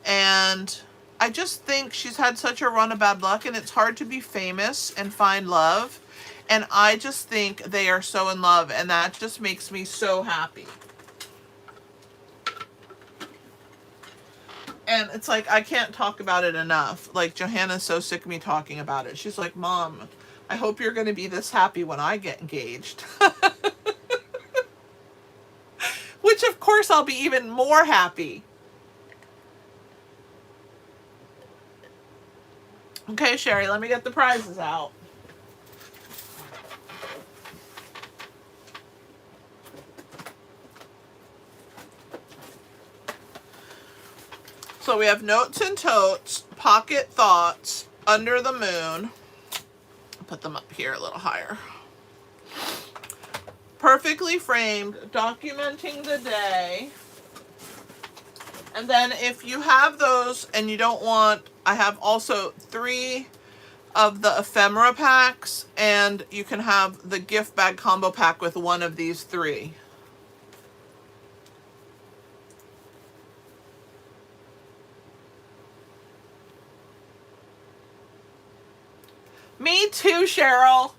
and I just think she's had such a run of bad luck, and it's hard to be famous and find love. And I just think they are so in love, and that just makes me so happy. And it's like, I can't talk about it enough. Like, Johanna's so sick of me talking about it. She's like, Mom, I hope you're going to be this happy when I get engaged. Which, of course, I'll be even more happy. Okay, Sherry, let me get the prizes out. So we have Notes and Totes, Pocket Thoughts, Under the Moon. I'll put them up here a little higher. Perfectly Framed, Documenting the Day. And then if you have those and you don't want, I have also 3 of the ephemera packs, and you can have the gift bag combo pack with one of these 3. Me too, Cheryl.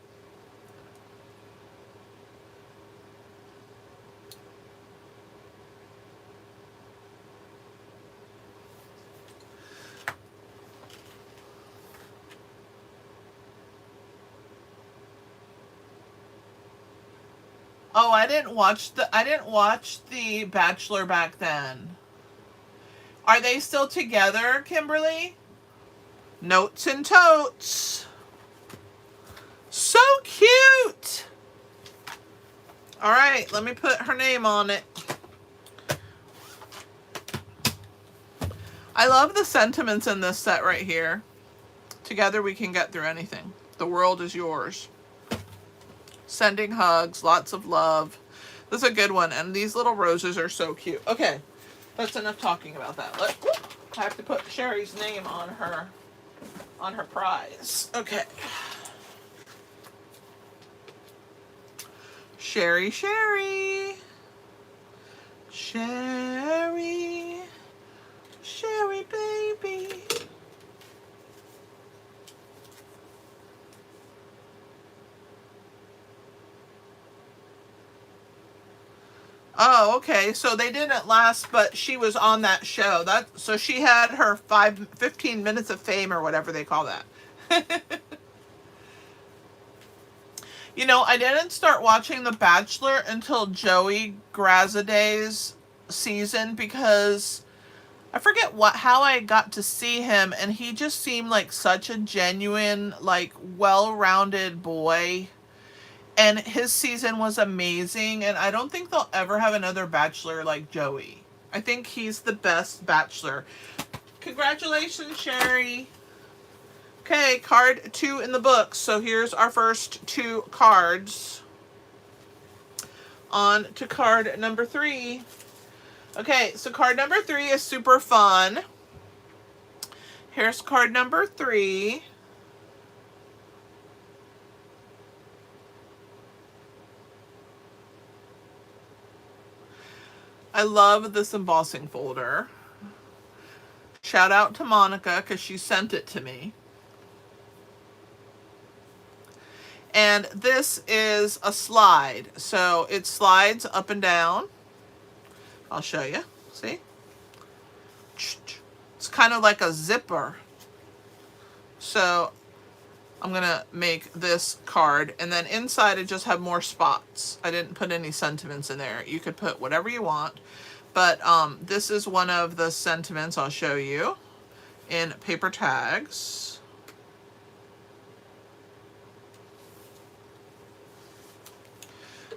Oh, I didn't watch the Bachelor back then. Are they still together, Kimberly? Notes and totes. So cute. All right, let me put her name on it. I love the sentiments in this set right here. Together we can get through anything. The world is yours. Sending hugs, lots of love. This is a good one, and these little roses are so cute. Okay, that's enough talking about that. I have to put Sherry's name on her prize. Okay. Sherry, Sherry. Sherry. Sherry, baby. Oh, okay. So they didn't last, but she was on that show. So she had her 15 minutes of fame or whatever they call that. You know, I didn't start watching The Bachelor until Joey Grazaday's season because I forget how I got to see him, and he just seemed like such a genuine, like, well-rounded boy. And his season was amazing, and I don't think they'll ever have another Bachelor like Joey. I think he's the best Bachelor. Congratulations, Sherry. Okay, card 2 in the book. So here's our first 2 cards. On to card number 3. Okay, so card number 3 is super fun. Here's card number 3. I love this embossing folder. Shout out to Monica because she sent it to me. And this is a slide. So it slides up and down. I'll show you. See? It's kind of like a zipper. So I'm going to make this card. And then inside I just have more spots. I didn't put any sentiments in there. You could put whatever you want. But this is one of the sentiments I'll show you in paper tags.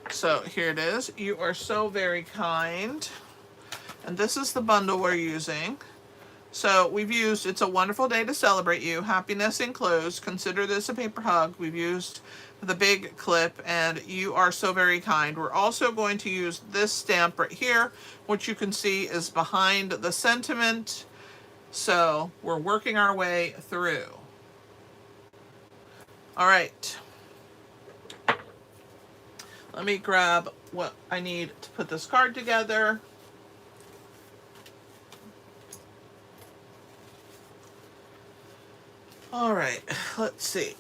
So here it is. You are so very kind. And this is the bundle we're using. So we've used It's a Wonderful Day to Celebrate You, Happiness Enclosed, Consider This a Paper Hug. We've used the big clip, and You Are So Very Kind. We're also going to use this stamp right here, which you can see is behind the sentiment. So we're working our way through. All right. Let me grab what I need to put this card together. All right, let's see.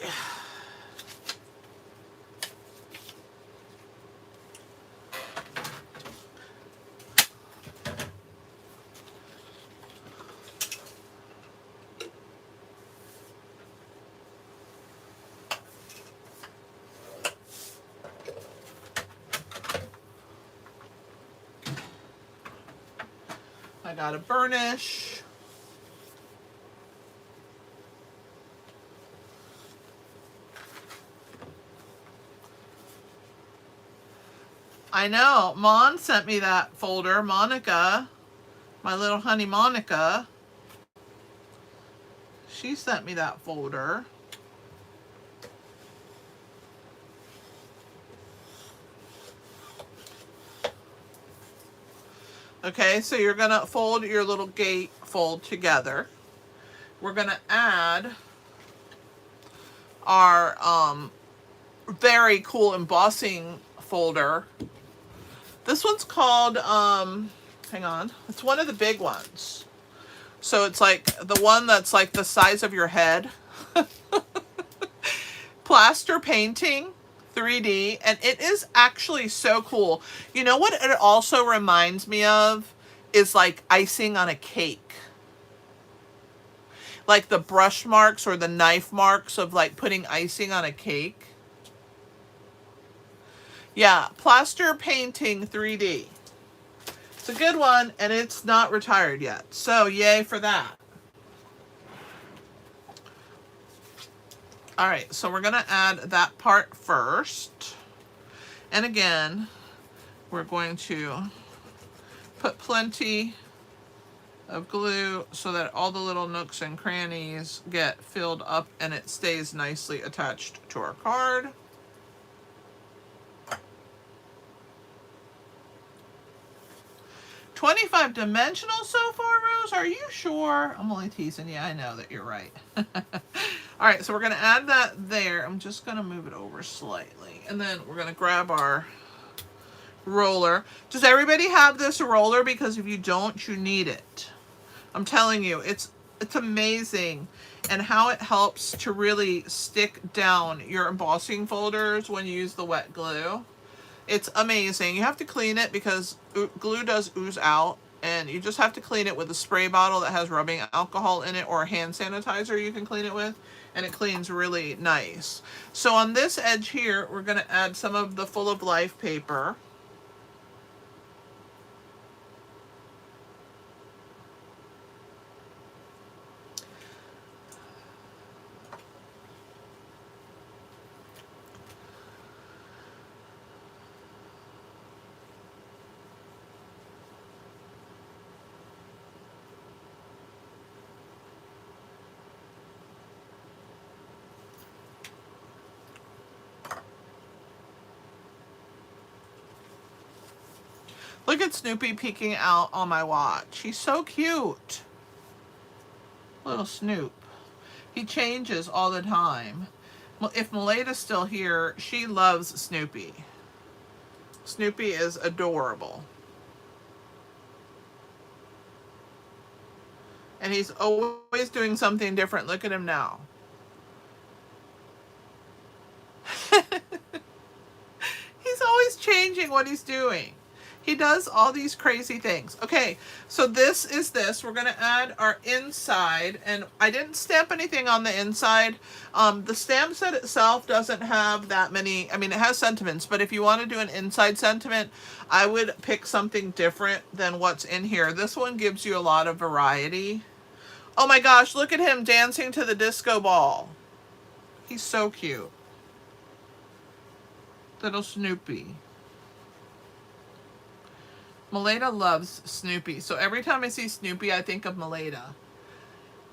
I got a burnish. I know, Mon sent me that folder. Monica, my little honey Monica, she sent me that folder. Okay, so you're gonna fold your little gatefold together. We're gonna add our very cool embossing folder. This one's called, hang on, it's one of the big ones. So it's like the one that's like the size of your head. Plaster painting, 3D, and it is actually so cool. You know what it also reminds me of is like icing on a cake. Like the brush marks or the knife marks of like putting icing on a cake. Yeah, Plaster Painting 3D. It's a good one, and it's not retired yet. So, yay for that. All right, so we're going to add that part first. And again, we're going to put plenty of glue so that all the little nooks and crannies get filled up and it stays nicely attached to our card. "25 dimensional so far, Rose? Are you sure?" I'm only teasing you. I know that you're right. All right, so we're going to add that there. I'm just going to move it over slightly. And then we're going to grab our roller. Does everybody have this roller? Because if you don't, you need it. I'm telling you, it's amazing, and how it helps to really stick down your embossing folders when you use the wet glue. It's amazing. You have to clean it because glue does ooze out, and you just have to clean it with a spray bottle that has rubbing alcohol in it, or a hand sanitizer you can clean it with, and it cleans really nice. So on this edge here, we're going to add some of the Full of Life paper. Look at Snoopy peeking out on my watch. He's so cute. Little Snoop. He changes all the time. Well, if Miletta's still here, she loves Snoopy. Snoopy is adorable. And he's always doing something different. Look at him now. He's always changing what he's doing. He does all these crazy things. Okay, so this is this. We're going to add our inside, and I didn't stamp anything on the inside. The stamp set itself doesn't have that many. I mean, it has sentiments, but if you want to do an inside sentiment, I would pick something different than what's in here. This one gives you a lot of variety. Oh my gosh, look at him dancing to the disco ball. He's so cute. Little Snoopy. Miletta loves Snoopy. So every time I see Snoopy, I think of Miletta.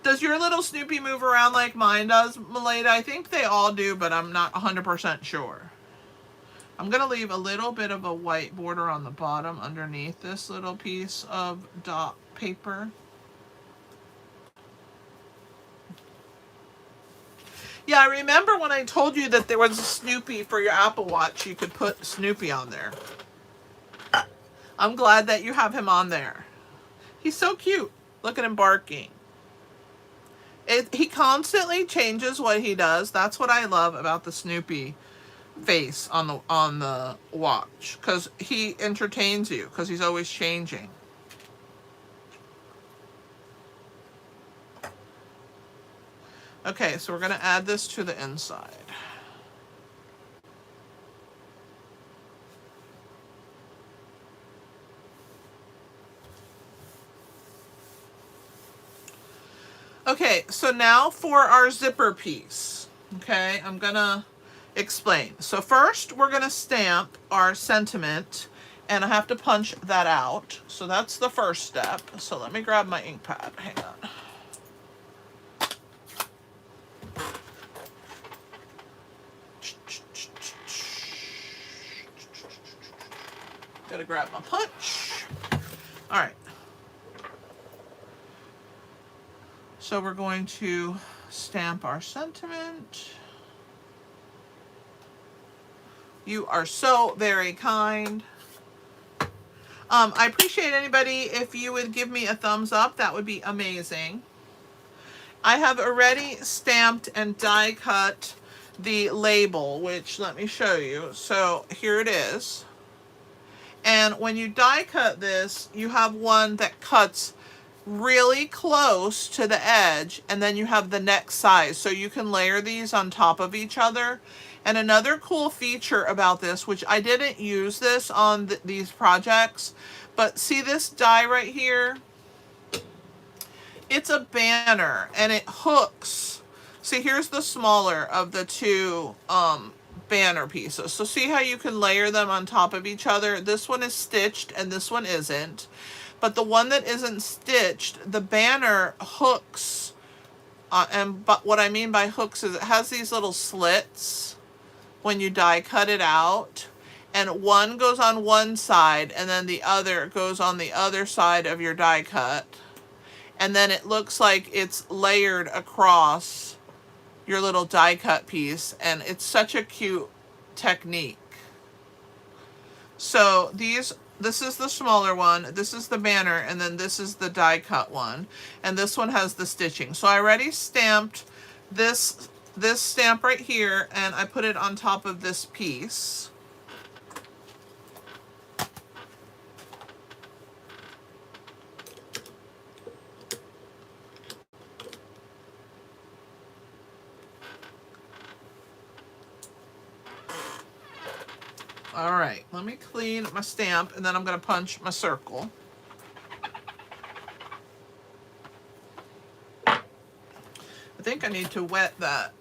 Does your little Snoopy move around like mine does, Miletta? I think they all do, but I'm not 100% sure. I'm going to leave a little bit of a white border on the bottom underneath this little piece of dot paper. Yeah, I remember when I told you that there was a Snoopy for your Apple Watch, you could put Snoopy on there. I'm glad that you have him on there. He's so cute. Look at him barking. He constantly changes what he does. That's what I love about the Snoopy face on the watch, because he entertains you because he's always changing. Okay, so we're going to add this to the inside. Okay, so now for our zipper piece. Okay, I'm gonna explain. So first we're gonna stamp our sentiment, and I have to punch that out. So that's the first step. So let me grab my ink pad. Hang on. Gotta grab my punch. All right. So we're going to stamp our sentiment. You are so very kind. I appreciate anybody if you would give me a thumbs up. That would be amazing. I have already stamped and die cut the label, which let me show you. So here it is. And when you die cut this, you have one that cuts really close to the edge, and then you have the next size. So you can layer these on top of each other. And another cool feature about this, which I didn't use this on these projects, but see this die right here? It's a banner and it hooks. See, here's the smaller of the two banner pieces. So see how you can layer them on top of each other? This one is stitched and this one isn't. But the one that isn't stitched, the banner hooks. But what I mean by hooks is it has these little slits when you die cut it out. And one goes on one side and then the other goes on the other side of your die cut. And then it looks like it's layered across your little die cut piece. And it's such a cute technique. So this is the smaller one, this is the banner, and then this is the die cut one. And this one has the stitching. So I already stamped this stamp right here, and I put it on top of this piece. All right, let me clean my stamp, and then I'm going to punch my circle. I think I need to wet that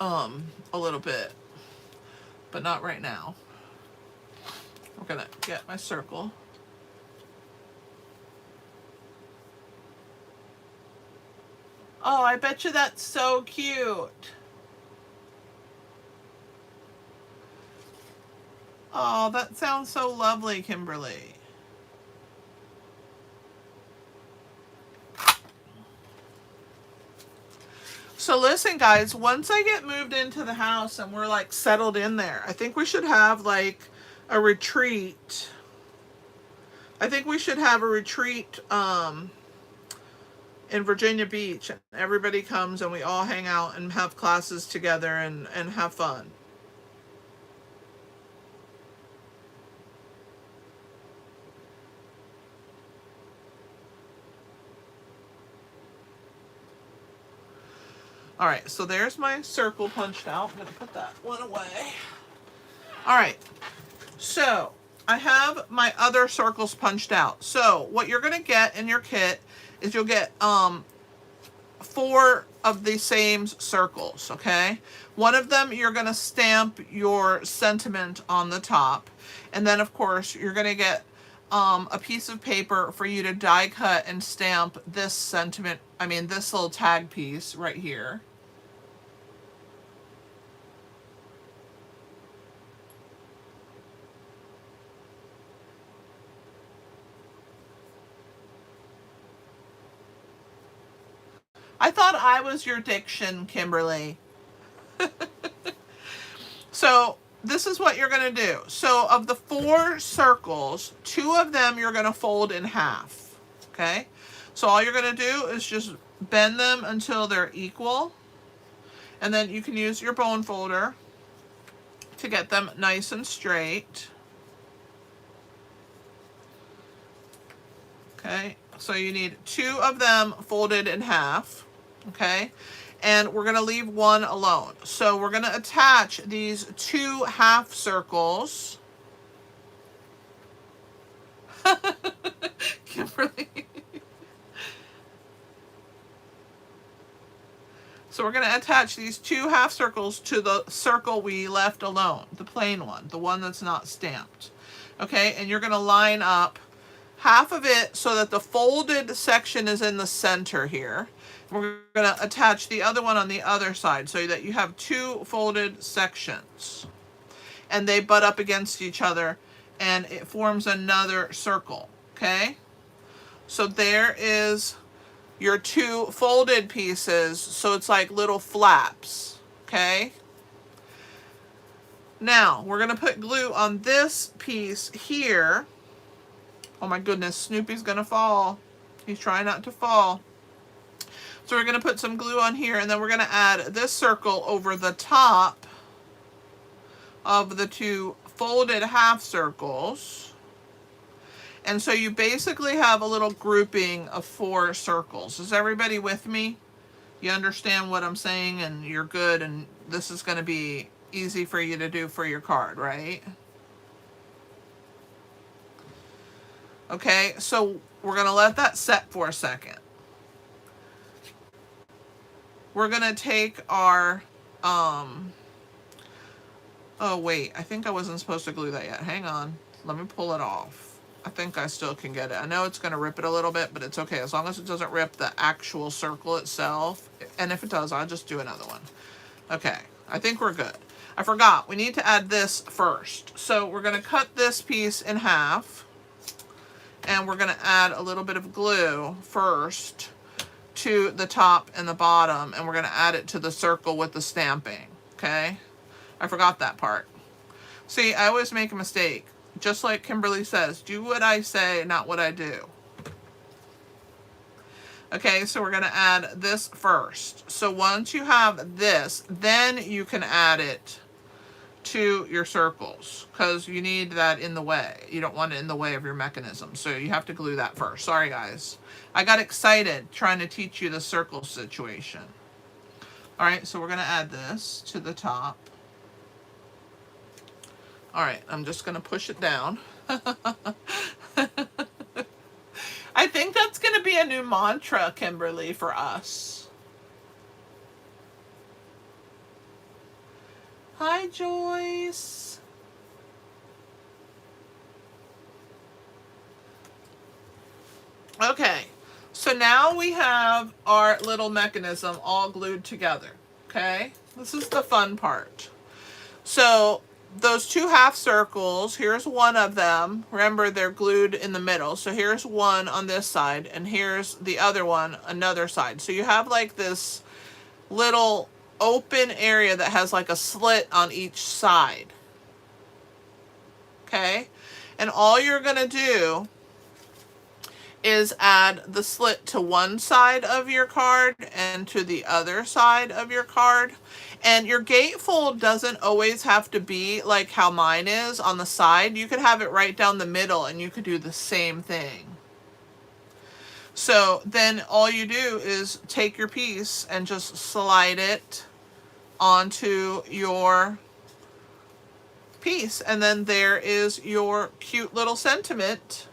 a little bit, but not right now. I'm going to get my circle. Oh, I bet you that's so cute. Oh, that sounds so lovely, Kimberly. So listen, guys, once I get moved into the house and we're like settled in there, I think we should have like a retreat. I think we should have a retreat in Virginia Beach. Everybody comes and we all hang out and have classes together and have fun. All right, so there's my circle punched out. I'm going to put that one away. All right, so I have my other circles punched out. So what you're going to get in your kit is you'll get 4 of the same circles, okay? One of them you're going to stamp your sentiment on the top. And then, of course, you're going to get a piece of paper for you to die cut and stamp this sentiment, this little tag piece right here. I thought I was your diction, Kimberly. So this is what you're going to do. So of the 4 circles, 2 of them you're going to fold in half. Okay? So all you're going to do is just bend them until they're equal. And then you can use your bone folder to get them nice and straight. Okay? So you need 2 of them folded in half. Okay? And we're going to leave one alone. So we're going to attach these 2 half circles. Kimberly. So we're going to attach these 2 half circles to the circle we left alone, the plain one, the one that's not stamped. Okay, and you're going to line up half of it so that the folded section is in the center here. We're going to attach the other one on the other side so that you have 2 folded sections. And they butt up against each other and it forms another circle. Okay? So there is your 2 folded pieces. So it's like little flaps. Okay? Now, we're going to put glue on this piece here. Oh my goodness, Snoopy's going to fall. He's trying not to fall. So we're going to put some glue on here, and then we're going to add this circle over the top of the 2 folded half circles. And so you basically have a little grouping of 4 circles. Is everybody with me? You understand what I'm saying, and you're good, and this is going to be easy for you to do for your card, right? Okay, so we're going to let that set for a second. We're going to take our, oh wait, I think I wasn't supposed to glue that yet. Hang on, let me pull it off. I think I still can get it. I know it's going to rip it a little bit, but it's okay as long as it doesn't rip the actual circle itself. And if it does, I'll just do another one. Okay, I think we're good. I forgot, we need to add this first. So we're going to cut this piece in half, and we're going to add a little bit of glue first to the top and the bottom, and we're going to add it to the circle with the stamping. Okay, I forgot that part. See, I always make a mistake. Just like Kimberly says, do what I say, not what I do. Okay, so we're going to add this first. So once you have this, then you can add it to your circles, because you need that in the way. You don't want it in the way of your mechanism. So you have to glue that first. Sorry, guys. I got excited trying to teach you the circle situation. All right, so we're going to add this to the top. All right, I'm just going to push it down. I think that's going to be a new mantra, Kimberly, for us. Hi, Joyce. Okay, so now we have our little mechanism all glued together, okay? This is the fun part. So those 2 half circles, here's one of them. Remember, they're glued in the middle. So here's one on this side, and here's the other one, another side. So you have like this little open area that has like a slit on each side. Okay? And all you're going to do is add the slit to one side of your card and to the other side of your card. And your gatefold doesn't always have to be like how mine is on the side. You could have it right down the middle and you could do the same thing. So then all you do is take your piece and just slide it onto your piece. And then there is your cute little sentiment.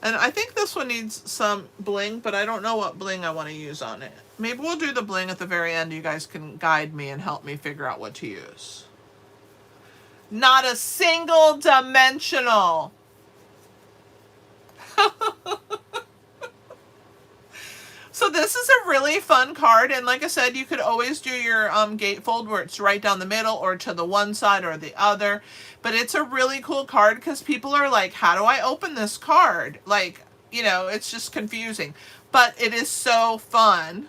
And I think this one needs some bling, but I don't know what bling I want to use on it. Maybe we'll do the bling at the very end. You guys can guide me and help me figure out what to use. Not a single dimensional. So this is a really fun card, and like I said, you could always do your gatefold where it's right down the middle or to the one side or the other. But it's a really cool card because people are like, how do I open this card? Like, you know, it's just confusing. But it is so fun.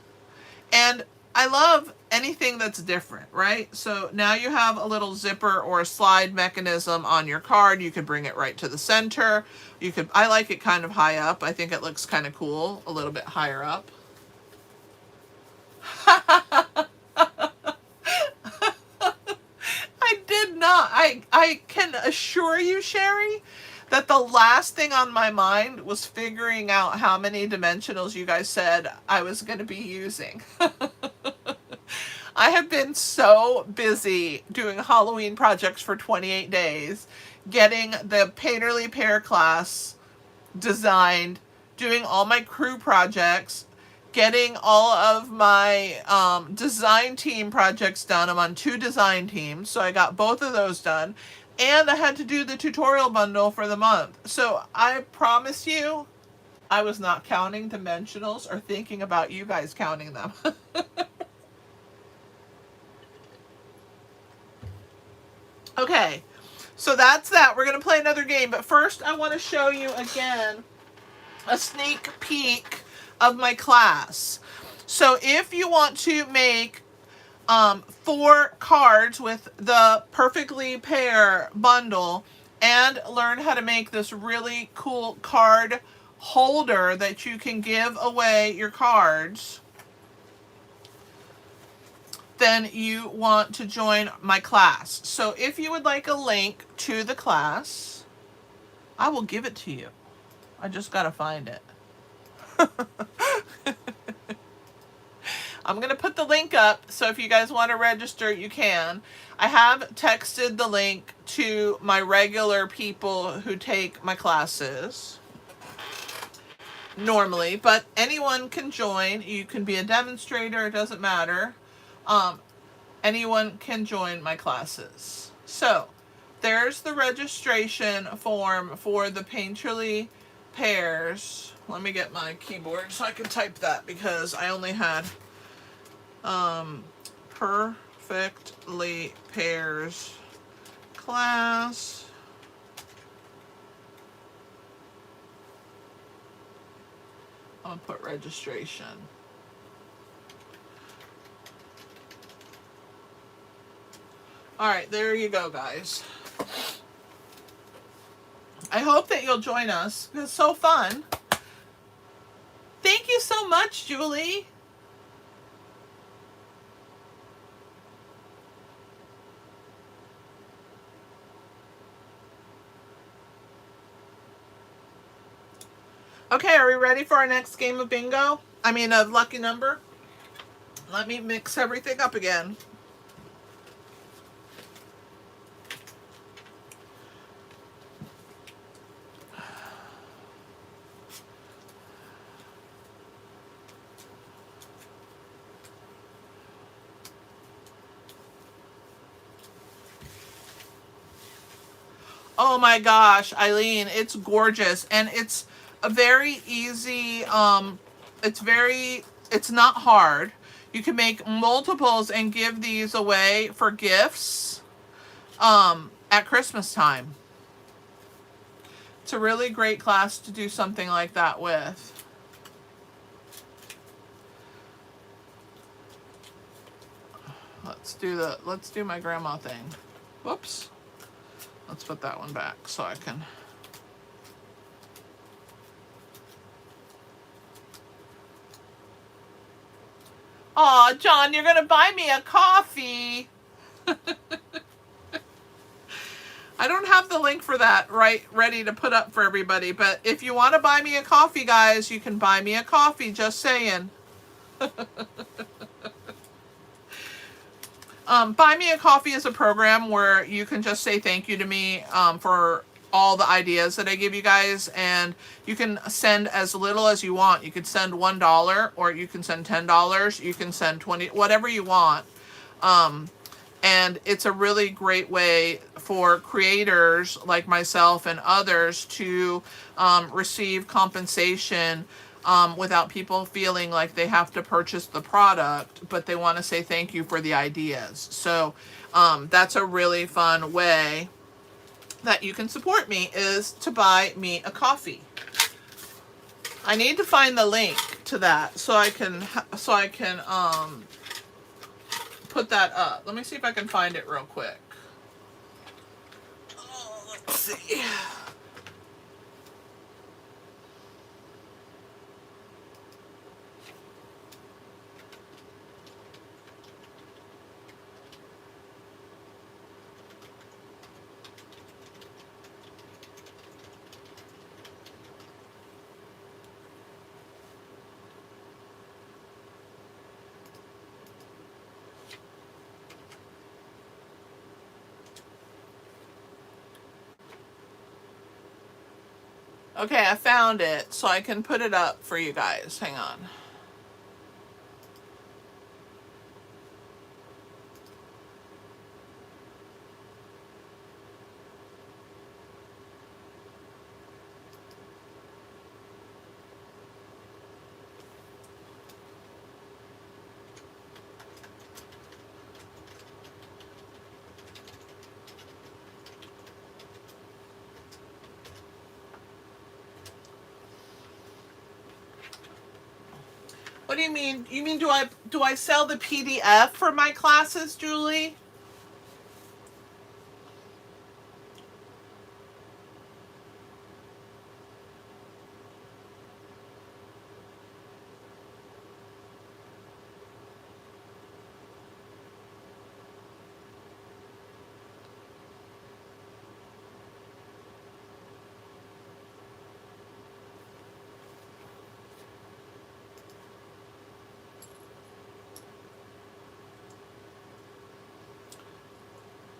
And I love anything that's different, right? So now you have a little zipper or a slide mechanism on your card. You could bring it right to the center. You could, I like it kind of high up. I think it looks kind of cool, a little bit higher up. I did not. I can assure you, Sherry, that the last thing on my mind was figuring out how many dimensionals you guys said I was going to be using. I have been so busy doing Halloween projects for 28 days, getting the Painterly Pear class designed, doing all my crew projects, getting all of my design team projects done. I'm on 2 design teams, so I got both of those done. And I had to do the tutorial bundle for the month. So I promise you, I was not counting dimensionals or thinking about you guys counting them. Okay, so that's that. We're going to play another game. But first, I want to show you again a sneak peek of my class. So if you want to make 4 cards with the Perfectly Pear bundle and learn how to make this really cool card holder that you can give away your cards, then you want to join my class. So if you would like a link to the class, I will give it to you. I just gotta find it. I'm going to put the link up, so if you guys want to register, you can. I have texted the link to my regular people who take my classes normally, but anyone can join. You can be a demonstrator, it doesn't matter. Anyone can join my classes. So there's the registration form for the Painterly pairs. Let me get my keyboard so I can type that, because I only had Perfectly Pairs class. I'm gonna put registration. Alright, there you go, guys. I hope that you'll join us. It's so fun. Thank you so much, Julie. Okay, are we ready for our next game of bingo? I mean, of lucky number? Let me mix everything up again. Oh my gosh, Eileen, it's gorgeous, and it's a very easy, it's not hard. You can make multiples and give these away for gifts at Christmas time. It's a really great class to do something like that with. Let's do my grandma thing. Whoops. Let's put that one back so I can. Aw, John, you're gonna buy me a coffee. I don't have the link for that ready to put up for everybody, but if you want to buy me a coffee, guys, you can buy me a coffee, just saying. Buy Me a Coffee is a program where you can just say thank you to me for all the ideas that I give you guys, and you can send as little as you want. You could send $1, or you can send $10, you can send 20, whatever you want. And it's a really great way for creators like myself and others to receive compensation without people feeling like they have to purchase the product, but they want to say thank you for the ideas. So that's a really fun way that you can support me, is to buy me a coffee. I need to find the link to that so I can put that up. Let me see if I can find it real quick. Oh, let's see. Okay, I found it, so I can put it up for you guys. Hang on. What do you mean? You mean do I sell the PDF for my classes, Julie?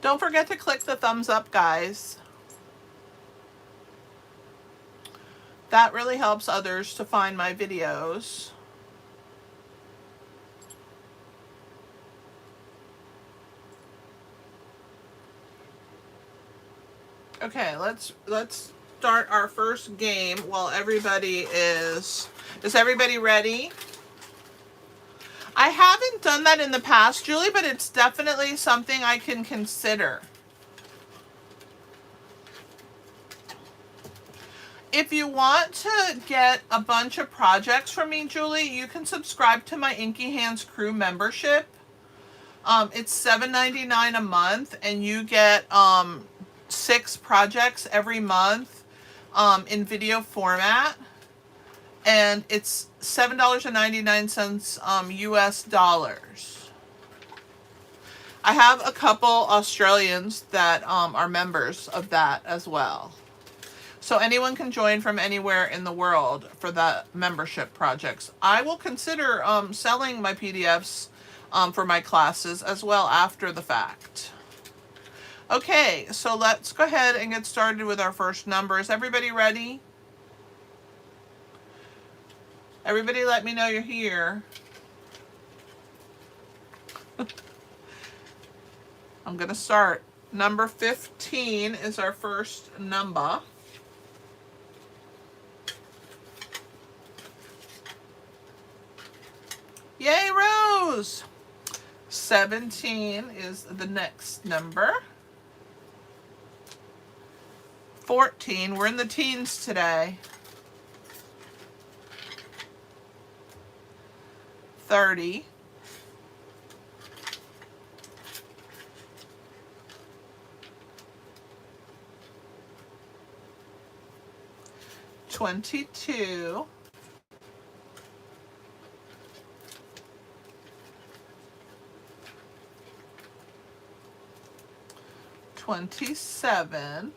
Don't forget to click the thumbs up, guys. That really helps others to find my videos. Okay, let's start our first game while everybody is everybody ready? I haven't done that in the past, Julie, but it's definitely something I can consider. If you want to get a bunch of projects from me, Julie, you can subscribe to my Inky Hands Crew membership. It's $7.99 a month, and you get 6 projects every month in video format, and it's $7.99 US dollars. I have a couple Australians that are members of that as well. So anyone can join from anywhere in the world for the membership projects. I will consider selling my PDFs for my classes as well after the fact. Okay, so let's go ahead and get started with our first number. Is everybody ready? Everybody let me know you're here. I'm going to start. Number 15 is our first number. Yay, Rose! 17 is the next number. 14, we're in the teens today. 30. 22. 27.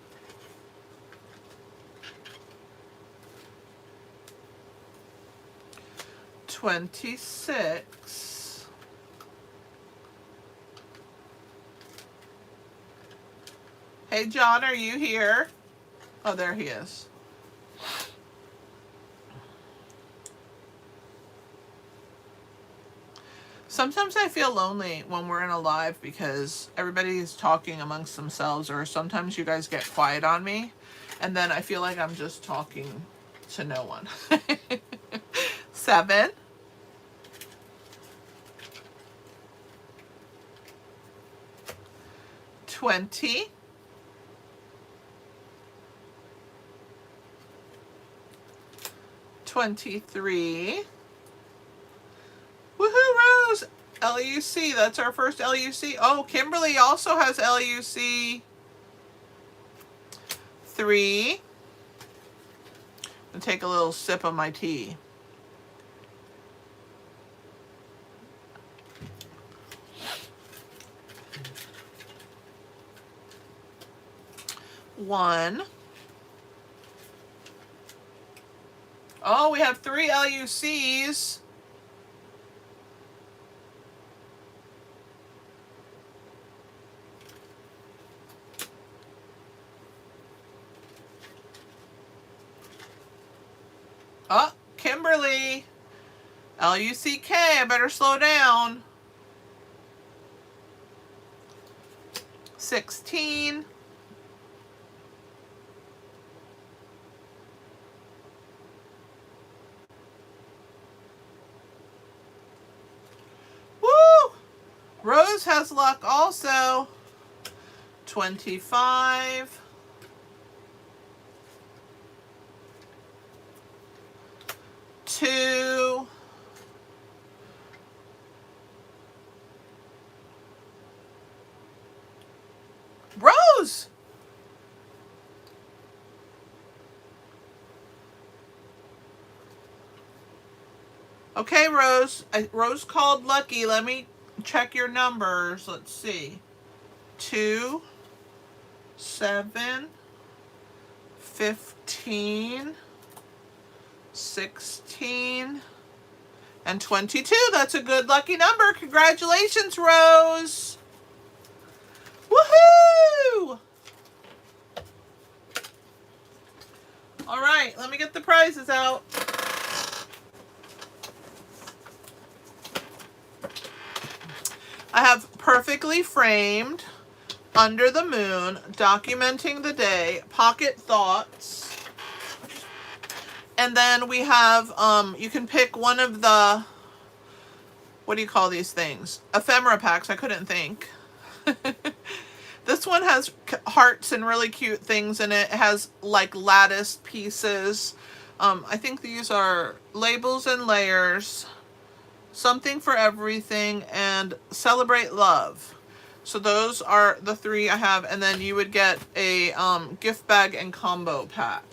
26. 'Hey, John, are you here? Oh, there he is. Sometimes I feel lonely when we're in a live because everybody's talking amongst themselves, or sometimes you guys get quiet on me, and then I feel like I'm just talking to no one. 7. 20. 23. Woohoo, Rose! LUC, that's our first LUC. Oh, Kimberly also has LUC. 3. I'm gonna take a little sip of my tea. One. Oh, we have 3 LUCs. Oh, Kimberly. LUCK, I better slow down. 16. 'Rose has luck also. 25. 2. 'Rose! Okay, Rose. Rose called lucky. Let me check your numbers. Let's see. 2, 7, 15, 16, and 22. That's a good lucky number. Congratulations, Rose. Woo! Woohoo! All right, let me get the prizes out. I have Perfectly Framed, Under the Moon, Documenting the Day, Pocket Thoughts. And then we have, you can pick one of the, what do you call these things? Ephemera packs, I couldn't think. This one has hearts and really cute things in it. It has like lattice pieces. I think these are Labels and Layers, Something for Everything, and Celebrate Love. So those are the three I have. And then you would get a gift bag and combo pack.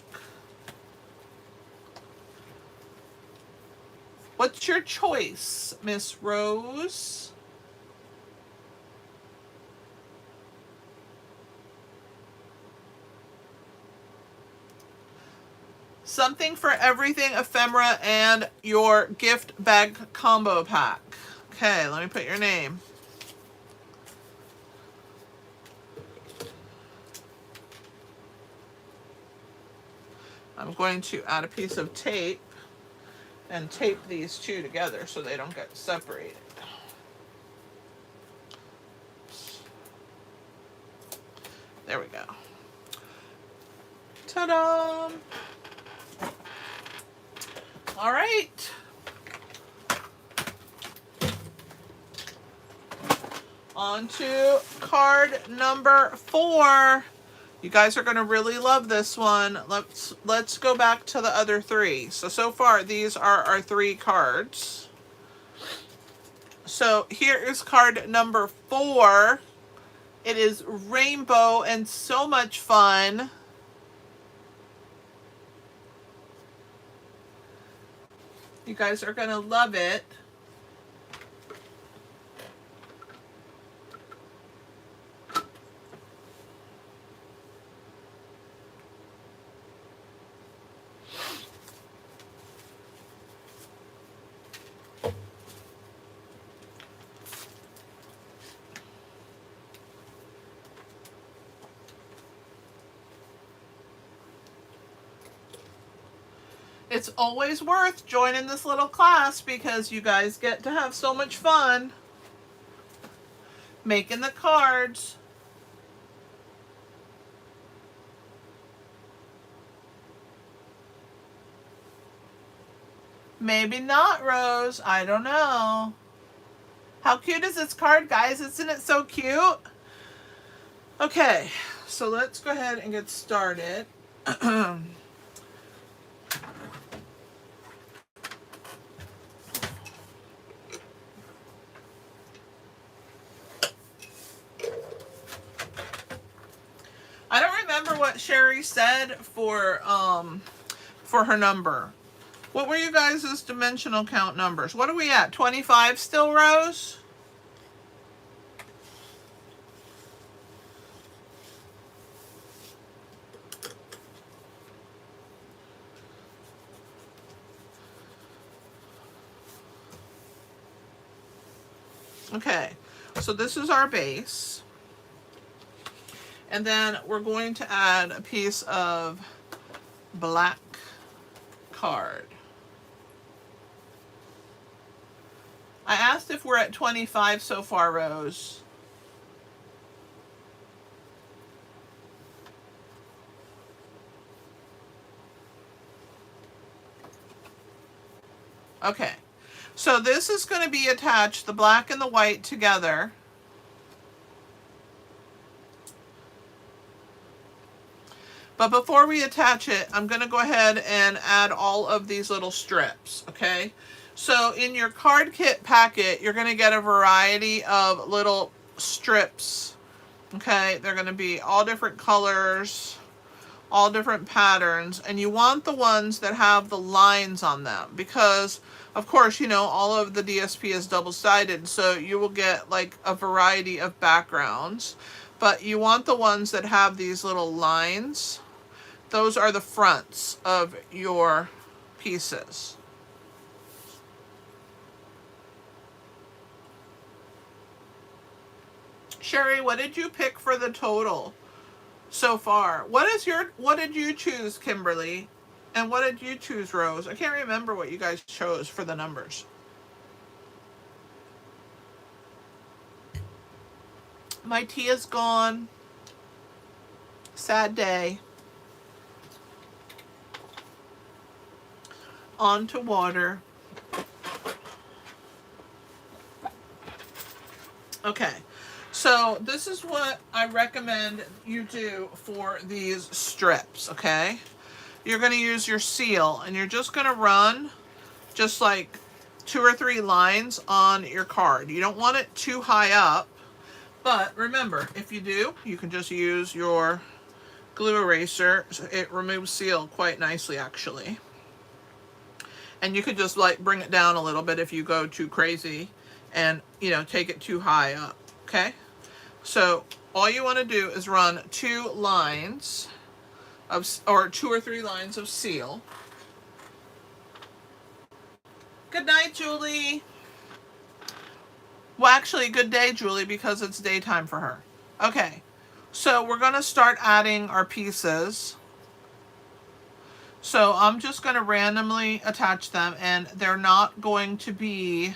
What's your choice, Miss Rose? Something for Everything, Ephemera, and your gift bag combo pack. Okay, let me put your name. I'm going to add a piece of tape and tape these two together so they don't get separated. There we go. Ta-da! All right. On to card number 4. You guys are going to really love this one. Let's go back to the other 3. So far these are our 3 cards. So here is card number 4. It is rainbow and so much fun. You guys are going to love it. It's always worth joining this little class because you guys get to have so much fun making the cards. Maybe not, Rose. I don't know. How cute is this card, guys? Isn't it so cute? Okay, so let's go ahead and get started. I don't remember what Sherry said for her number. What were you guys' dimensional count numbers? What are we at? 25 still, Rose? Okay, so this is our base. And then we're going to add a piece of black card. I asked if we're at 25 so far, Rose. Okay, so this is going to be attached, the black and the white together. But before we attach it, I'm going to go ahead and add all of these little strips, okay? So in your card kit packet, you're going to get a variety of little strips, okay? They're going to be all different colors, all different patterns, and you want the ones that have the lines on them because, of course, you know, all of the DSP is double-sided, so you will get like a variety of backgrounds, but you want the ones that have these little lines. Those are the fronts of your pieces. Sherry, what did you pick for the total so far? What did you choose, Kimberly? And what did you choose, Rose? I can't remember what you guys chose for the numbers. My tea is gone. Sad day. On to water. Okay, so this is what I recommend you do for these strips, okay? You're going to use your seal, and you're just going to run just like 2 or 3 lines on your card. You don't want it too high up, but remember, if you do, you can just use your glue eraser. It removes seal quite nicely, actually. And you could just like bring it down a little bit if you go too crazy and, you know, take it too high up, okay? So all you want to do is run 2 lines of, or 2 or 3 lines of seal. Good night, Julie. Well, actually, good day, Julie, because it's daytime for her. Okay, so we're going to start adding our pieces. So I'm just going to randomly attach them, and they're not going to be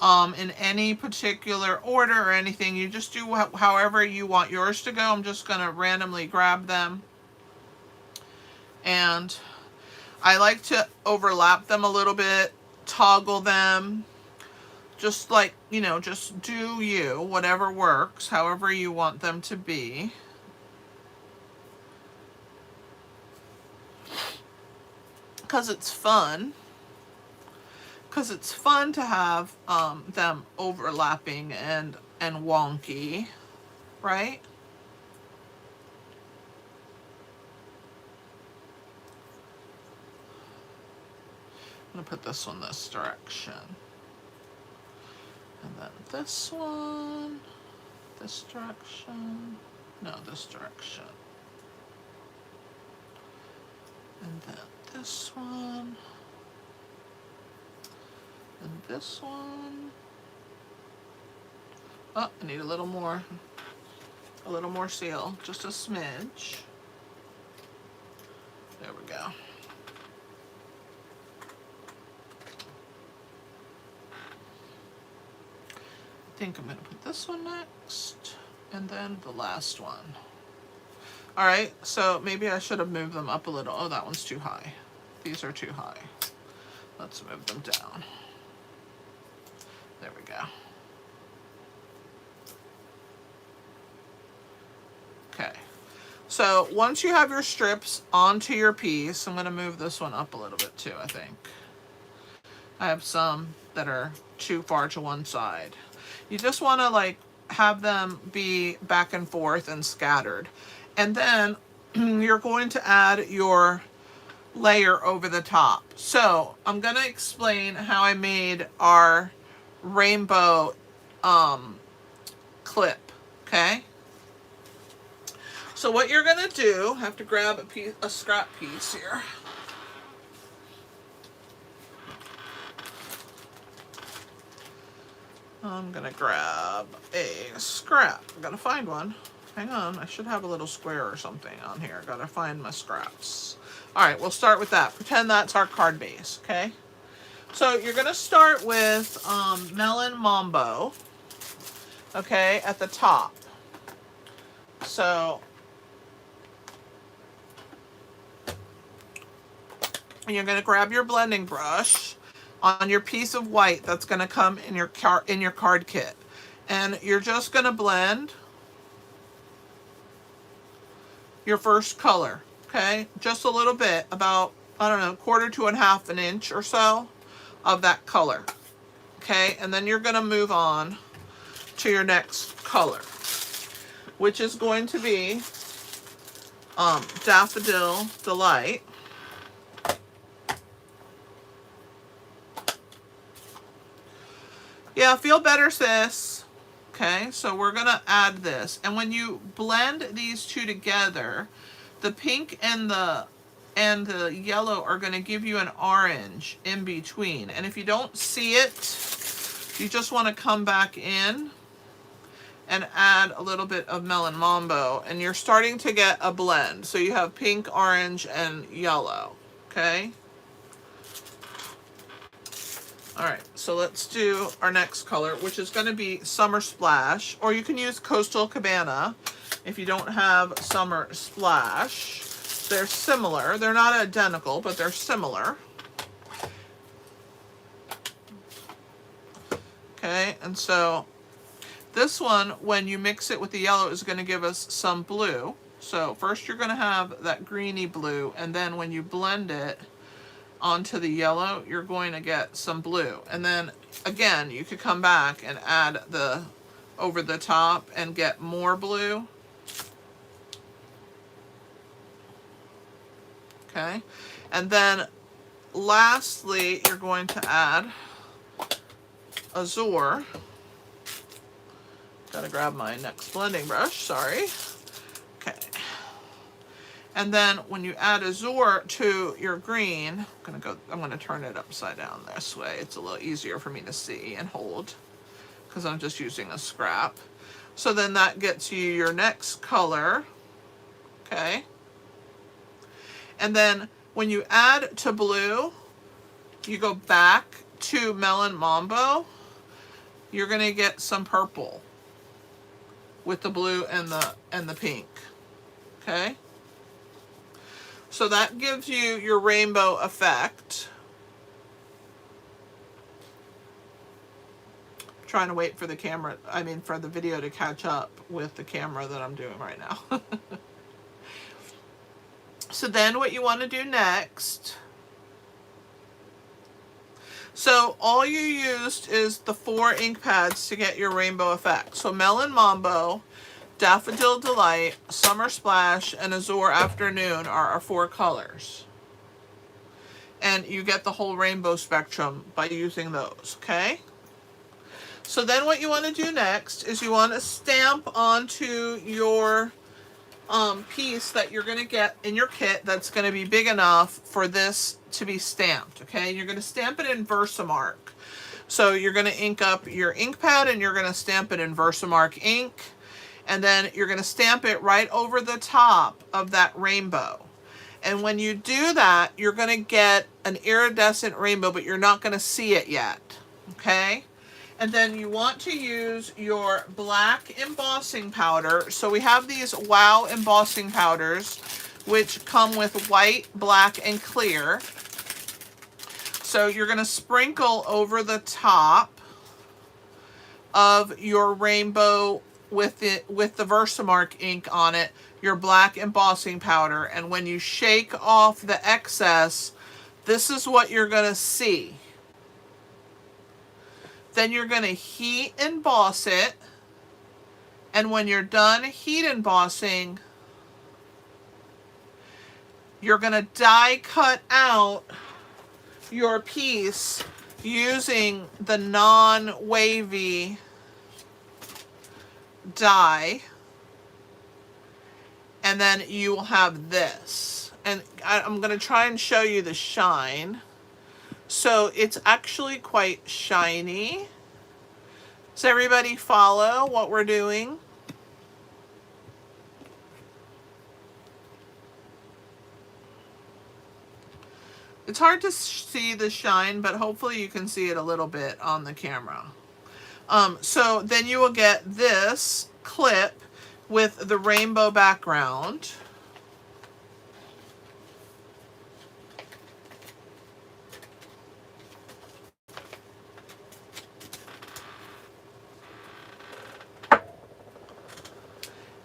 in any particular order or anything. You just do however you want yours to go. I'm just going to randomly grab them. And I like to overlap them a little bit, toggle them, just like, you know, just do you, whatever works, however you want them to be. Because it's fun. Because it's fun to have them overlapping and wonky, right? I'm going to put this one this direction. And then this one, this direction. No, this direction. And then this one. And this one. Oh, I need a little more seal, just a smidge. There we go. I think I'm going to put this one next, and then the last one. All right, so maybe I should have moved them up a little. Oh, that one's too high. These are too high. Let's move them down. There we go. Okay, so once you have your strips onto your piece, I'm going to move this one up a little bit too, I think. I have some that are too far to one side. You just want to like have them be back and forth and scattered. And then you're going to add your layer over the top. So I'm going to explain how I made our rainbow clip, okay? So what you're going to do, I have to grab a scrap piece here. I'm going to grab a scrap. I'm going to find one. Hang on, I should have a little square or something on here. Got to find my scraps. All right, we'll start with that. Pretend that's our card base, okay? So you're going to start with Melon Mambo, okay, at the top. So you're going to grab your blending brush on your piece of white that's going to come in your card kit, and you're just going to blend your first color, okay? Just a little bit, about, I don't know, 1/4 to 1/2 inch or so of that color, okay? And then you're going to move on to your next color, which is going to be Daffodil Delight. Yeah, feel better, sis. Okay, so we're going to add this. And when you blend these two together, the pink and the yellow are going to give you an orange in between. And if you don't see it, you just want to come back in and add a little bit of Melon Mambo, and you're starting to get a blend. So you have pink, orange, and yellow, okay? All right, so let's do our next color, which is going to be Summer Splash, or you can use Coastal Cabana if you don't have Summer Splash. They're similar. They're not identical, but they're similar. Okay, and so this one, when you mix it with the yellow, is going to give us some blue. So first you're going to have that greeny blue, and then when you blend it onto the yellow, you're going to get some blue. And then again, you could come back and add the over the top and get more blue. Okay, and then lastly, you're going to add Azure. Gotta grab my next blending brush, sorry. Okay. And then when you add Azure to your green, I'm gonna turn it upside down this way. It's a little easier for me to see and hold because I'm just using a scrap. So then that gets you your next color, okay? And then when you add to blue, you go back to Melon Mambo, you're gonna get some purple with the blue and the pink, okay? So that gives you your rainbow effect. I'm trying to wait for the camera, for the video to catch up with the camera that I'm doing right now. So then what you want to do next, so all you used is the 4 ink pads to get your rainbow effect. So Melon Mambo, Daffodil Delight, Summer Splash, and Azure Afternoon are our 4 colors. And you get the whole rainbow spectrum by using those, okay? So then what you want to do next is you want to stamp onto your piece that you're going to get in your kit that's going to be big enough for this to be stamped, okay? You're going to stamp it in Versamark. So you're going to ink up your ink pad and you're going to stamp it in Versamark ink, and then you're going to stamp it right over the top of that rainbow. And when you do that, you're going to get an iridescent rainbow, but you're not going to see it yet, okay? And then you want to use your black embossing powder. So we have these Wow embossing powders, which come with white, black, and clear. So you're going to sprinkle over the top of your rainbow with the Versamark ink on it, your black embossing powder. And when you shake off the excess, this is what you're going to see. Then you're going to heat emboss it, and when you're done heat embossing, you're going to die cut out your piece using the non-wavy die, and then you will have this. And I'm going to try and show you the shine. So it's actually quite shiny. Does everybody follow what we're doing? It's hard to see the shine, but hopefully you can see it a little bit on the camera. So then you will get this clip with the rainbow background.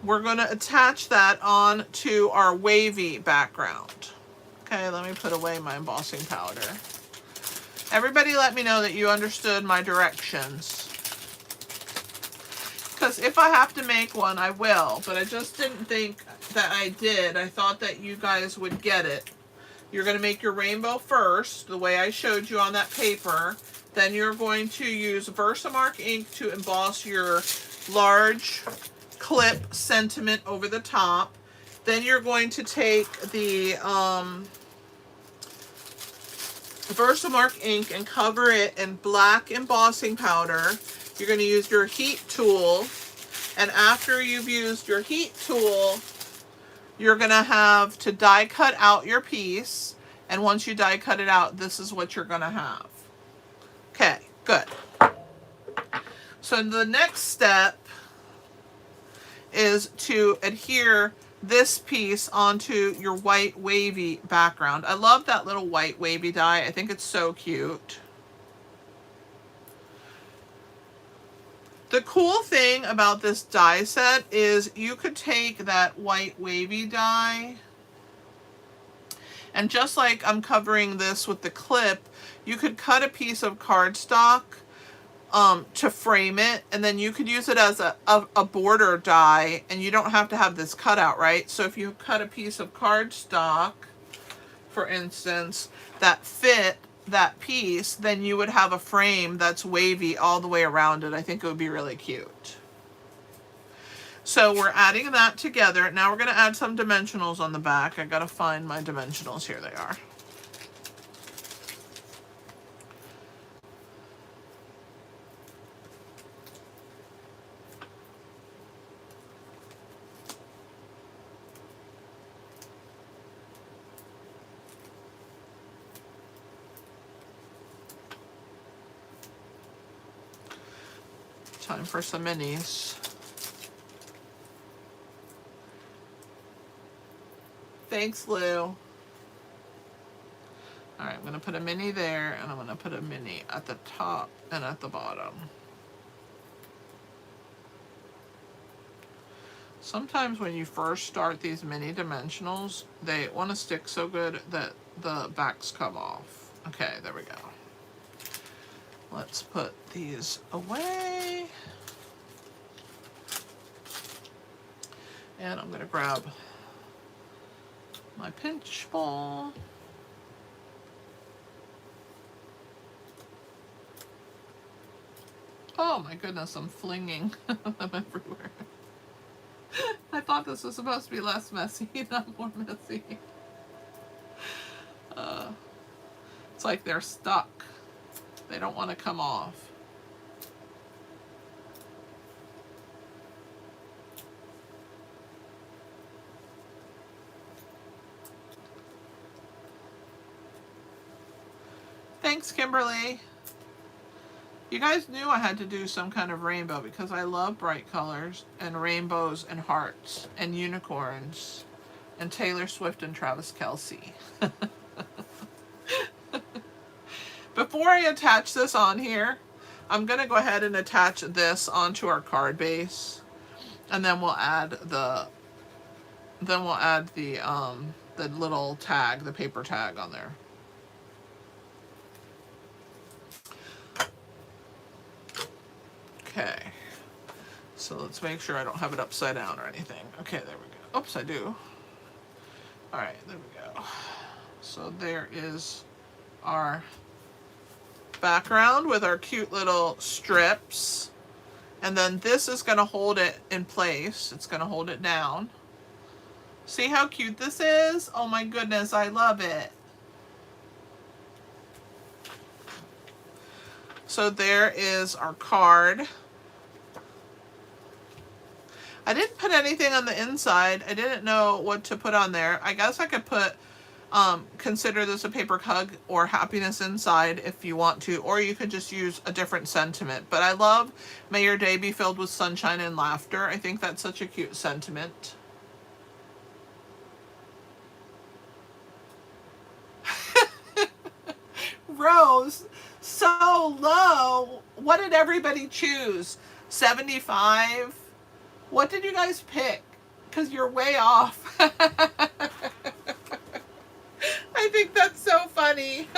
We're going to attach that on to our wavy background. Okay, let me put away my embossing powder. Everybody let me know that you understood my directions. Because if I have to make one, I will. But I just didn't think that I did. I thought that you guys would get it. You're going to make your rainbow first, the way I showed you on that paper. Then you're going to use Versamark ink to emboss your large clip sentiment over the top. Then you're going to take the Versamark ink and cover it in black embossing powder. You're going to use your heat tool And after you've used your heat tool, you're going to have to die cut out your piece. And once you die cut it out, this is what you're going to have. Okay, good. So the next step is to adhere this piece onto your white wavy background. I love that little white wavy die. I think it's so cute. The cool thing about this die set is you could take that white wavy die, and just like I'm covering this with the clip, you could cut a piece of cardstock to frame it, and then you could use it as a border die, and you don't have to have this cutout, right? So if you cut a piece of cardstock, for instance, that fit that piece, then you would have a frame that's wavy all the way around it. I think it would be really cute. So we're adding that together. Now we're going to add some dimensionals on the back. I got to find my dimensionals. Here they are. Time for some minis. Thanks, Lou. All right, I'm going to put a mini there, and I'm going to put a mini at the top and at the bottom. Sometimes when you first start these mini dimensionals, they want to stick so good that the backs come off. Okay, there we go. Let's put these away. And I'm going to grab my pinch ball. Oh my goodness, I'm flinging them everywhere. I thought this was supposed to be less messy, not more messy. It's like they're stuck. They don't want to come off. Thanks, Kimberly. You guys knew I had to do some kind of rainbow because I love bright colors and rainbows and hearts and unicorns and Taylor Swift and Travis Kelce. Before I attach this on here, I'm going to go ahead and attach this onto our card base, and then we'll add the little tag, the paper tag on there. Okay, so let's make sure I don't have it upside down or anything. Okay, there we go. Oops, I do. All right, there we go. So there is our background with our cute little strips. And then this is going to hold it in place. It's going to hold it down. See how cute this is? Oh my goodness, I love it. So there is our card. I didn't put anything on the inside. I didn't know what to put on there. I guess I could put, consider this a paper hug or happiness inside if you want to, or you could just use a different sentiment. But I love, may your day be filled with sunshine and laughter. I think that's such a cute sentiment. Rose, so low. What did everybody choose? 75? What did you guys pick? Because you're way off. I think that's so funny.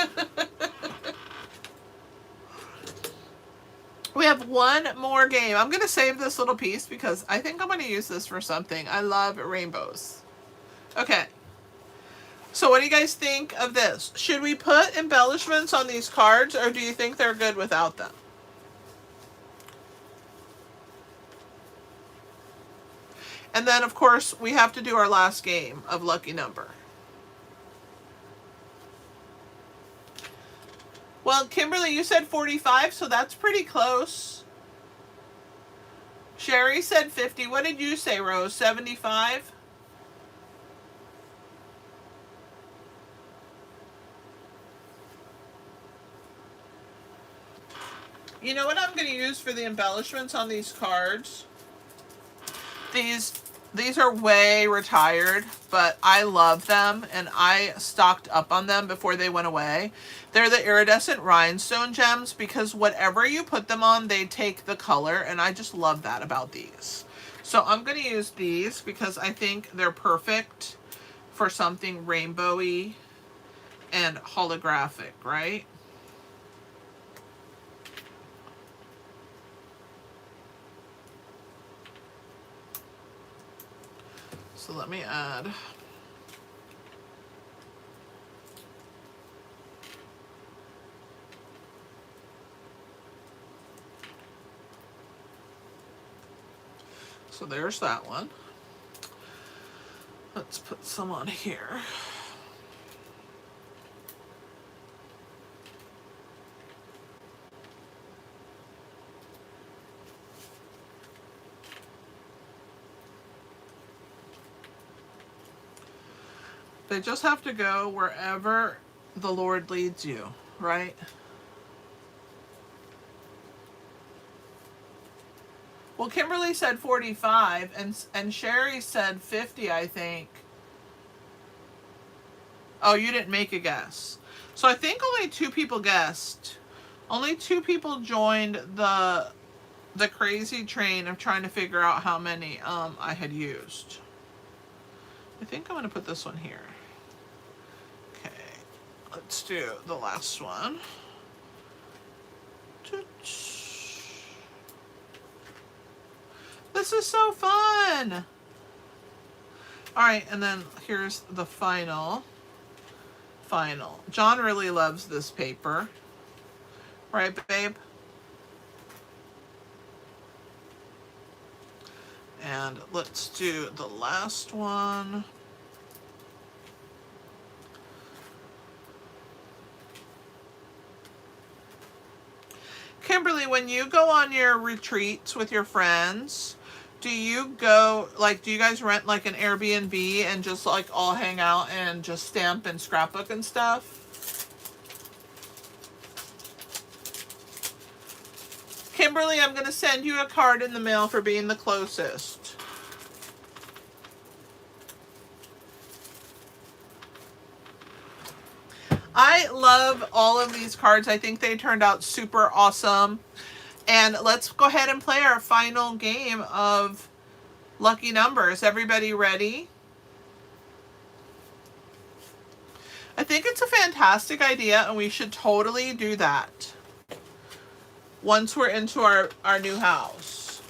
We have one more game. I'm going to save this little piece because I think I'm going to use this for something. I love rainbows. Okay. So what do you guys think of this? Should we put embellishments on these cards, or do you think they're good without them? And then, of course, we have to do our last game of Lucky Number. Well, Kimberly, you said 45, so that's pretty close. Sherry said 50. What did you say, Rose? 75? You know what I'm going to use for the embellishments on these cards? These are way retired, but I love them, and I stocked up on them before they went away. They're the iridescent rhinestone gems, because whatever you put them on, they take the color, and I just love that about these. So I'm going to use these because I think they're perfect for something rainbowy and holographic, right? So let me add. So there's that one. Let's put some on here. They just have to go wherever the Lord leads you, right? Well, Kimberly said 45, and Sherry said 50, I think. Oh, you didn't make a guess. So I think only 2 people guessed. Only 2 people joined the crazy train of trying to figure out how many I had used. I think I'm going to put this one here. Okay, let's do the last one. This is so fun! Alright, and then here's the final. John really loves this paper. Right, babe? And let's do the last one. Kimberly, when you go on your retreats with your friends, do you go, like, do you guys rent like an Airbnb and just like all hang out and just stamp and scrapbook and stuff? Kimberly, I'm going to send you a card in the mail for being the closest. I love all of these cards. I think they turned out super awesome. And let's go ahead and play our final game of Lucky Numbers. Everybody ready? I think it's a fantastic idea, and we should totally do that once we're into our new house.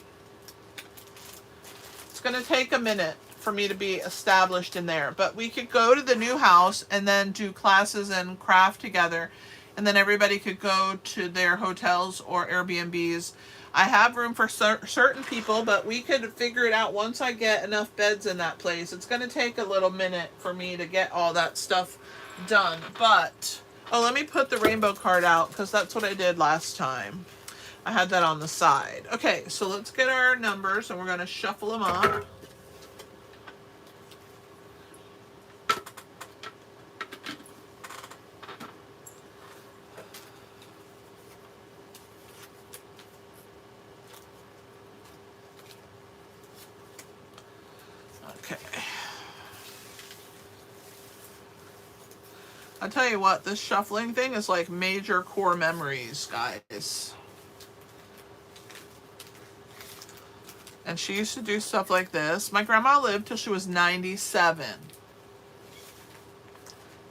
It's going to take a minute for me to be established in there, but we could go to the new house and then do classes and craft together, and then everybody could go to their hotels or Airbnbs. I have room for certain people, but we could figure it out once I get enough beds in that place. It's going to take a little minute for me to get all that stuff done, but oh, let me put the rainbow card out because that's what I did last time. I had that on the side. Okay, so let's get our numbers and we're going to shuffle them up. Okay. I'll tell you what, this shuffling thing is like major core memories, guys. And she used to do stuff like this. My grandma lived till she was 97.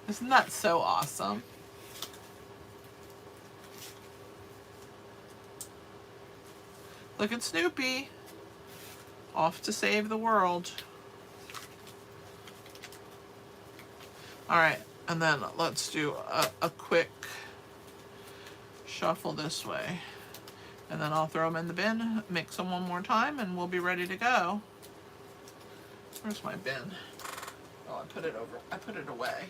Isn't that so awesome? Look at Snoopy. Off to save the world. Alright, and then let's do a quick shuffle this way. And then I'll throw them in the bin, mix them one more time, and we'll be ready to go. Where's my bin? Oh, I put it away.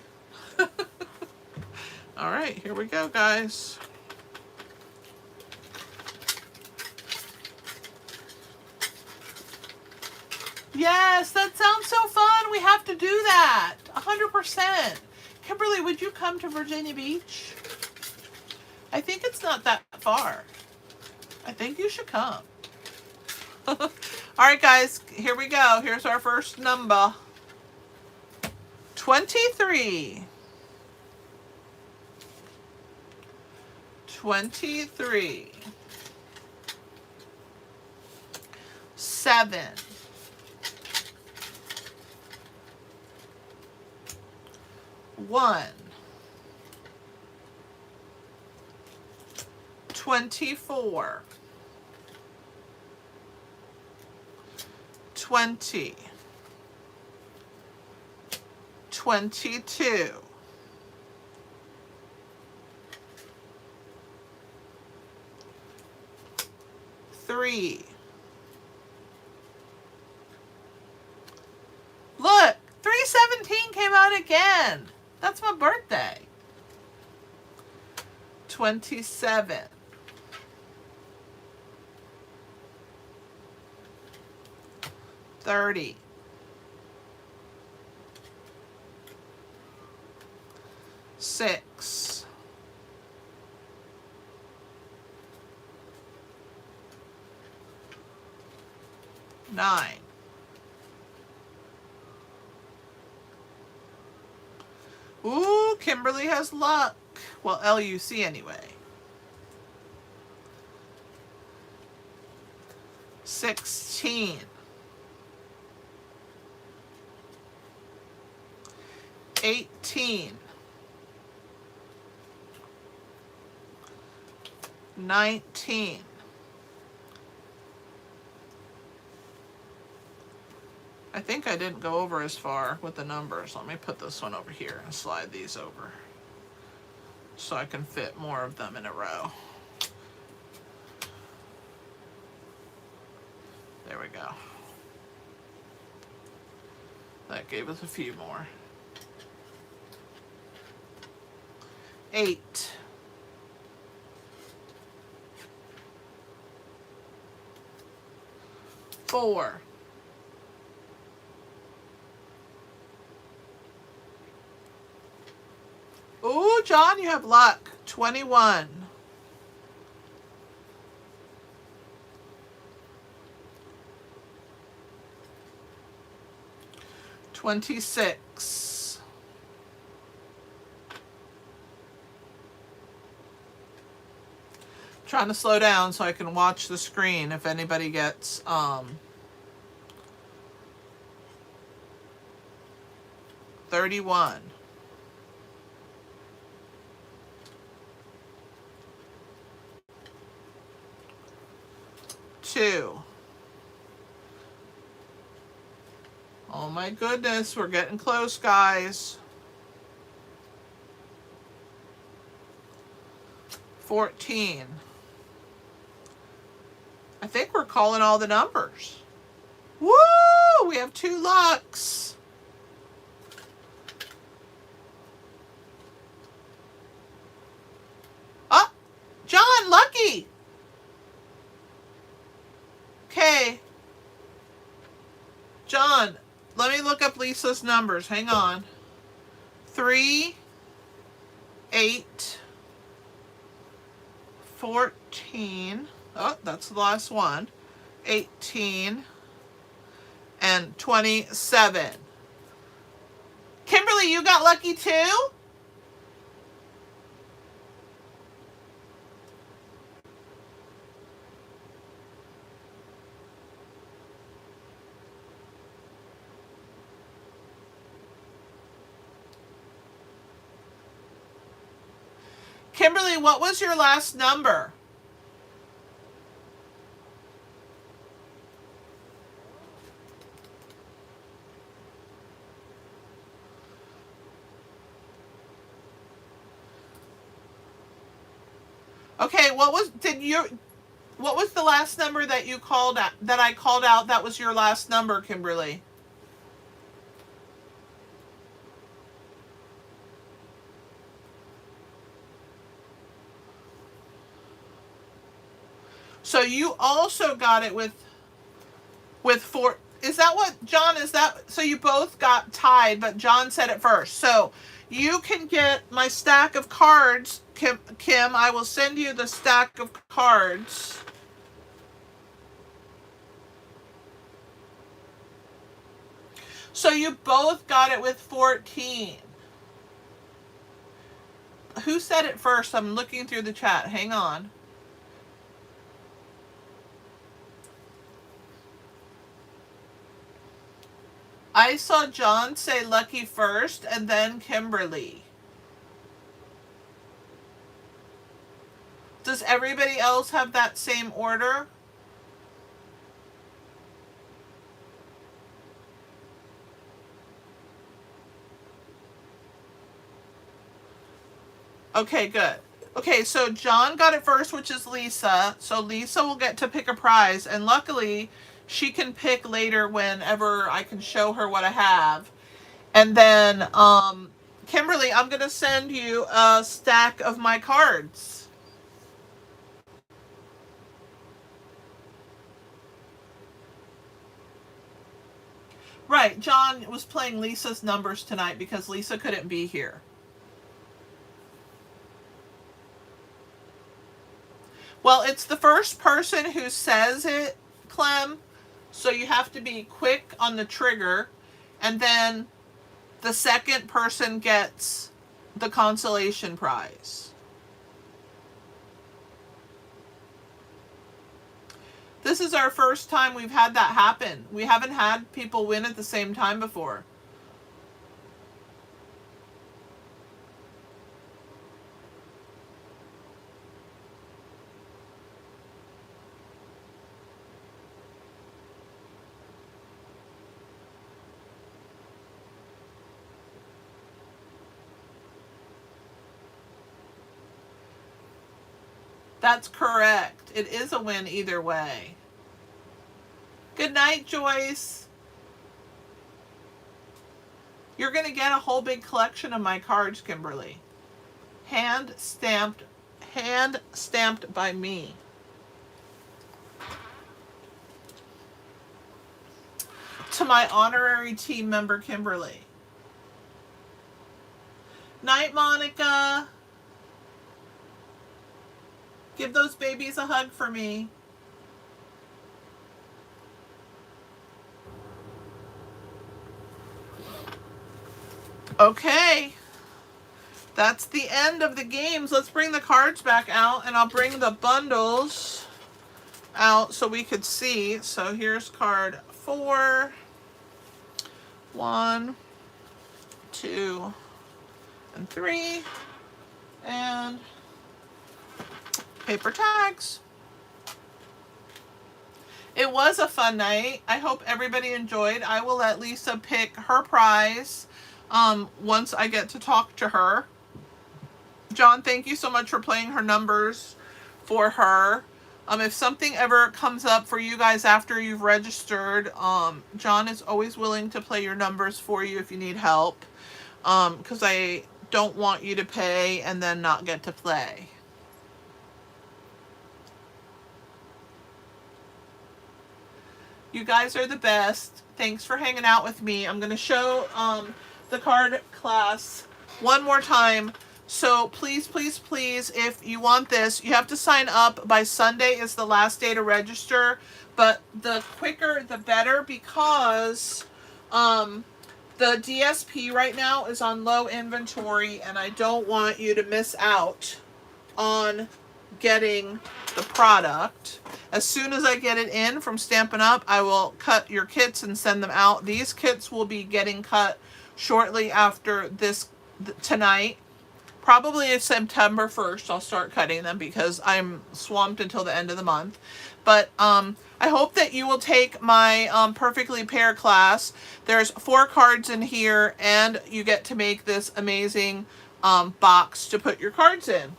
All right, here we go, guys. Yes, that sounds so fun. We have to do that. 100%. Kimberly, would you come to Virginia Beach? I think it's not that far. I think you should come. All right, guys, here we go. Here's our first number. 23. 23. 7. 1. 24. 20. 22. 3. Look, 317 came out again. That's my birthday. 27. 30. 6. 9. Ooh, Kimberly has luck. Well, LUC anyway. 16. 18. 19. 'I think I didn't go over as far with the numbers. Let me put this one over here and slide these over so I can fit more of them in a row. There we go. That gave us a few more. 8. 4. 'Ooh, John, you have luck. 21. 26. 'Trying to slow down so I can watch the screen if anybody gets 31. 2. Oh my goodness, we're getting close, guys. 14. I think we're calling all the numbers. Woo! We have 2 lucks. Oh, John, lucky. Okay. John, let me look up Lisa's numbers. Hang on. 3, 8, 14. Oh, that's the last one. 18 and 27. Kimberly, you got lucky too? Kimberly, what was your last number? Okay, what was the last number that you called out, that I called out, that was your last number, Kimberly? So you also got it with is that what, John, is that, so you both got tied, but John said it first. So you can get my stack of cards, Kim. I will send you the stack of cards. So you both got it with 14. Who said it first? I'm looking through the chat. Hang on. I saw John say Lucky first and then Kimberly. Does everybody else have that same order? Okay, good. Okay, so John got it first, which is Lisa. So Lisa will get to pick a prize. And luckily, she can pick later whenever I can show her what I have. And then, Kimberly, I'm going to send you a stack of my cards. Right, John was playing Lisa's numbers tonight because Lisa couldn't be here. Well, it's the first person who says it, Clem. So you have to be quick on the trigger. And then the second person gets the consolation prize. This is our first time we've had that happen. We haven't had people win at the same time before. That's correct. It is a win either way. Good night, Joyce. You're going to get a whole big collection of my cards, Kimberly. Hand stamped by me. To my honorary team member, Kimberly. Night, Monica. Give those babies a hug for me. Okay. That's the end of the games. Let's bring the cards back out, and I'll bring the bundles out so we could see. So here's card 4. 1, 2, and 3. And paper tags. It was a fun night. I hope everybody enjoyed. I will let Lisa pick her prize once I get to talk to her. John, thank you so much for playing her numbers for her. If something ever comes up for you guys after you've registered, John is always willing to play your numbers for you if you need help. Because I don't want you to pay and then not get to play. You guys are the best. Thanks for hanging out with me. I'm going to show the card class one more time. So please, please, please, if you want this, you have to sign up by Sunday is the last day to register. But the quicker, the better, because the DSP right now is on low inventory, and I don't want you to miss out on getting the product. As soon as I get it in from Stampin' Up, I will cut your kits and send them out. These kits will be getting cut shortly after this tonight. Probably September 1st I'll start cutting them because I'm swamped until the end of the month. But I hope that you will take my Perfectly Paired class. There's 4 cards in here, and you get to make this amazing box to put your cards in.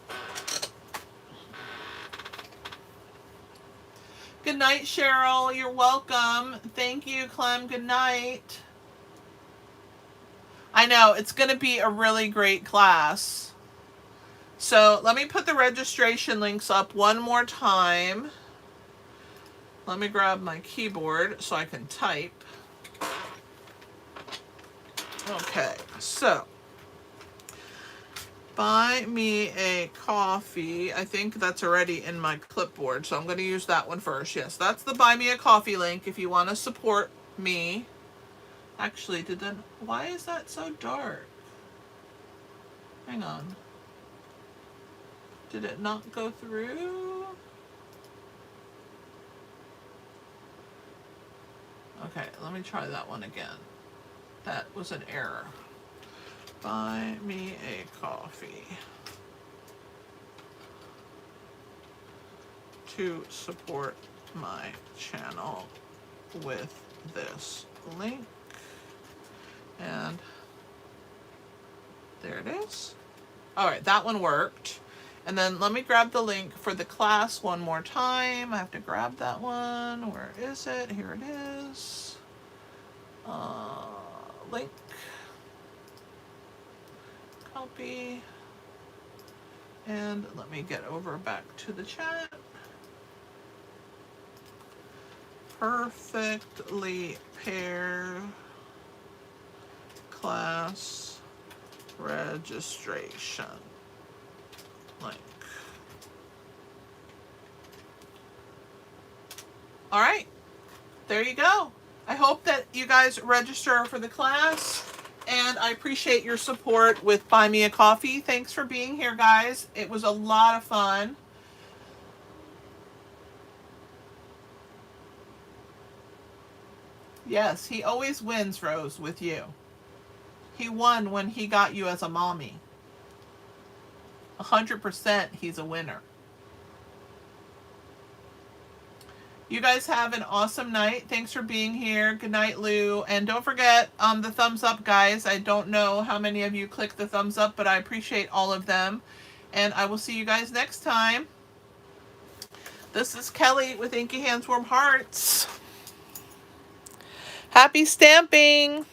Good night, Cheryl. You're welcome. Thank you, Clem. Good night. I know, it's going to be a really great class. So let me put the registration links up one more time. Let me grab my keyboard so I can type. Okay, so buy me a coffee. I think that's already in my clipboard, so I'm going to use that one first. Yes, that's the buy me a coffee link if you want to support me. Actually, why is that so dark? Hang on. Did it not go through? Okay, let me try that one again. That was an error. Buy me a coffee to support my channel with this link. And there it is. All right, that one worked. And then let me grab the link for the class one more time. I have to grab that one. Where is it? Here it is. Link. Copy. And let me get over back to the chat. Perfectly paired class registration link. All right, there you go. I hope that you guys register for the class, and I appreciate your support with Buy Me a Coffee. Thanks for being here, guys. It was a lot of fun. Yes, he always wins, Rose, with you. He won when he got you as a mommy. 100% he's a winner. You guys have an awesome night. Thanks for being here. Good night, Lou. And don't forget the thumbs up, guys. I don't know how many of you clicked the thumbs up, but I appreciate all of them. And I will see you guys next time. This is Kelly with Inky Hands Warm Hearts. Happy stamping!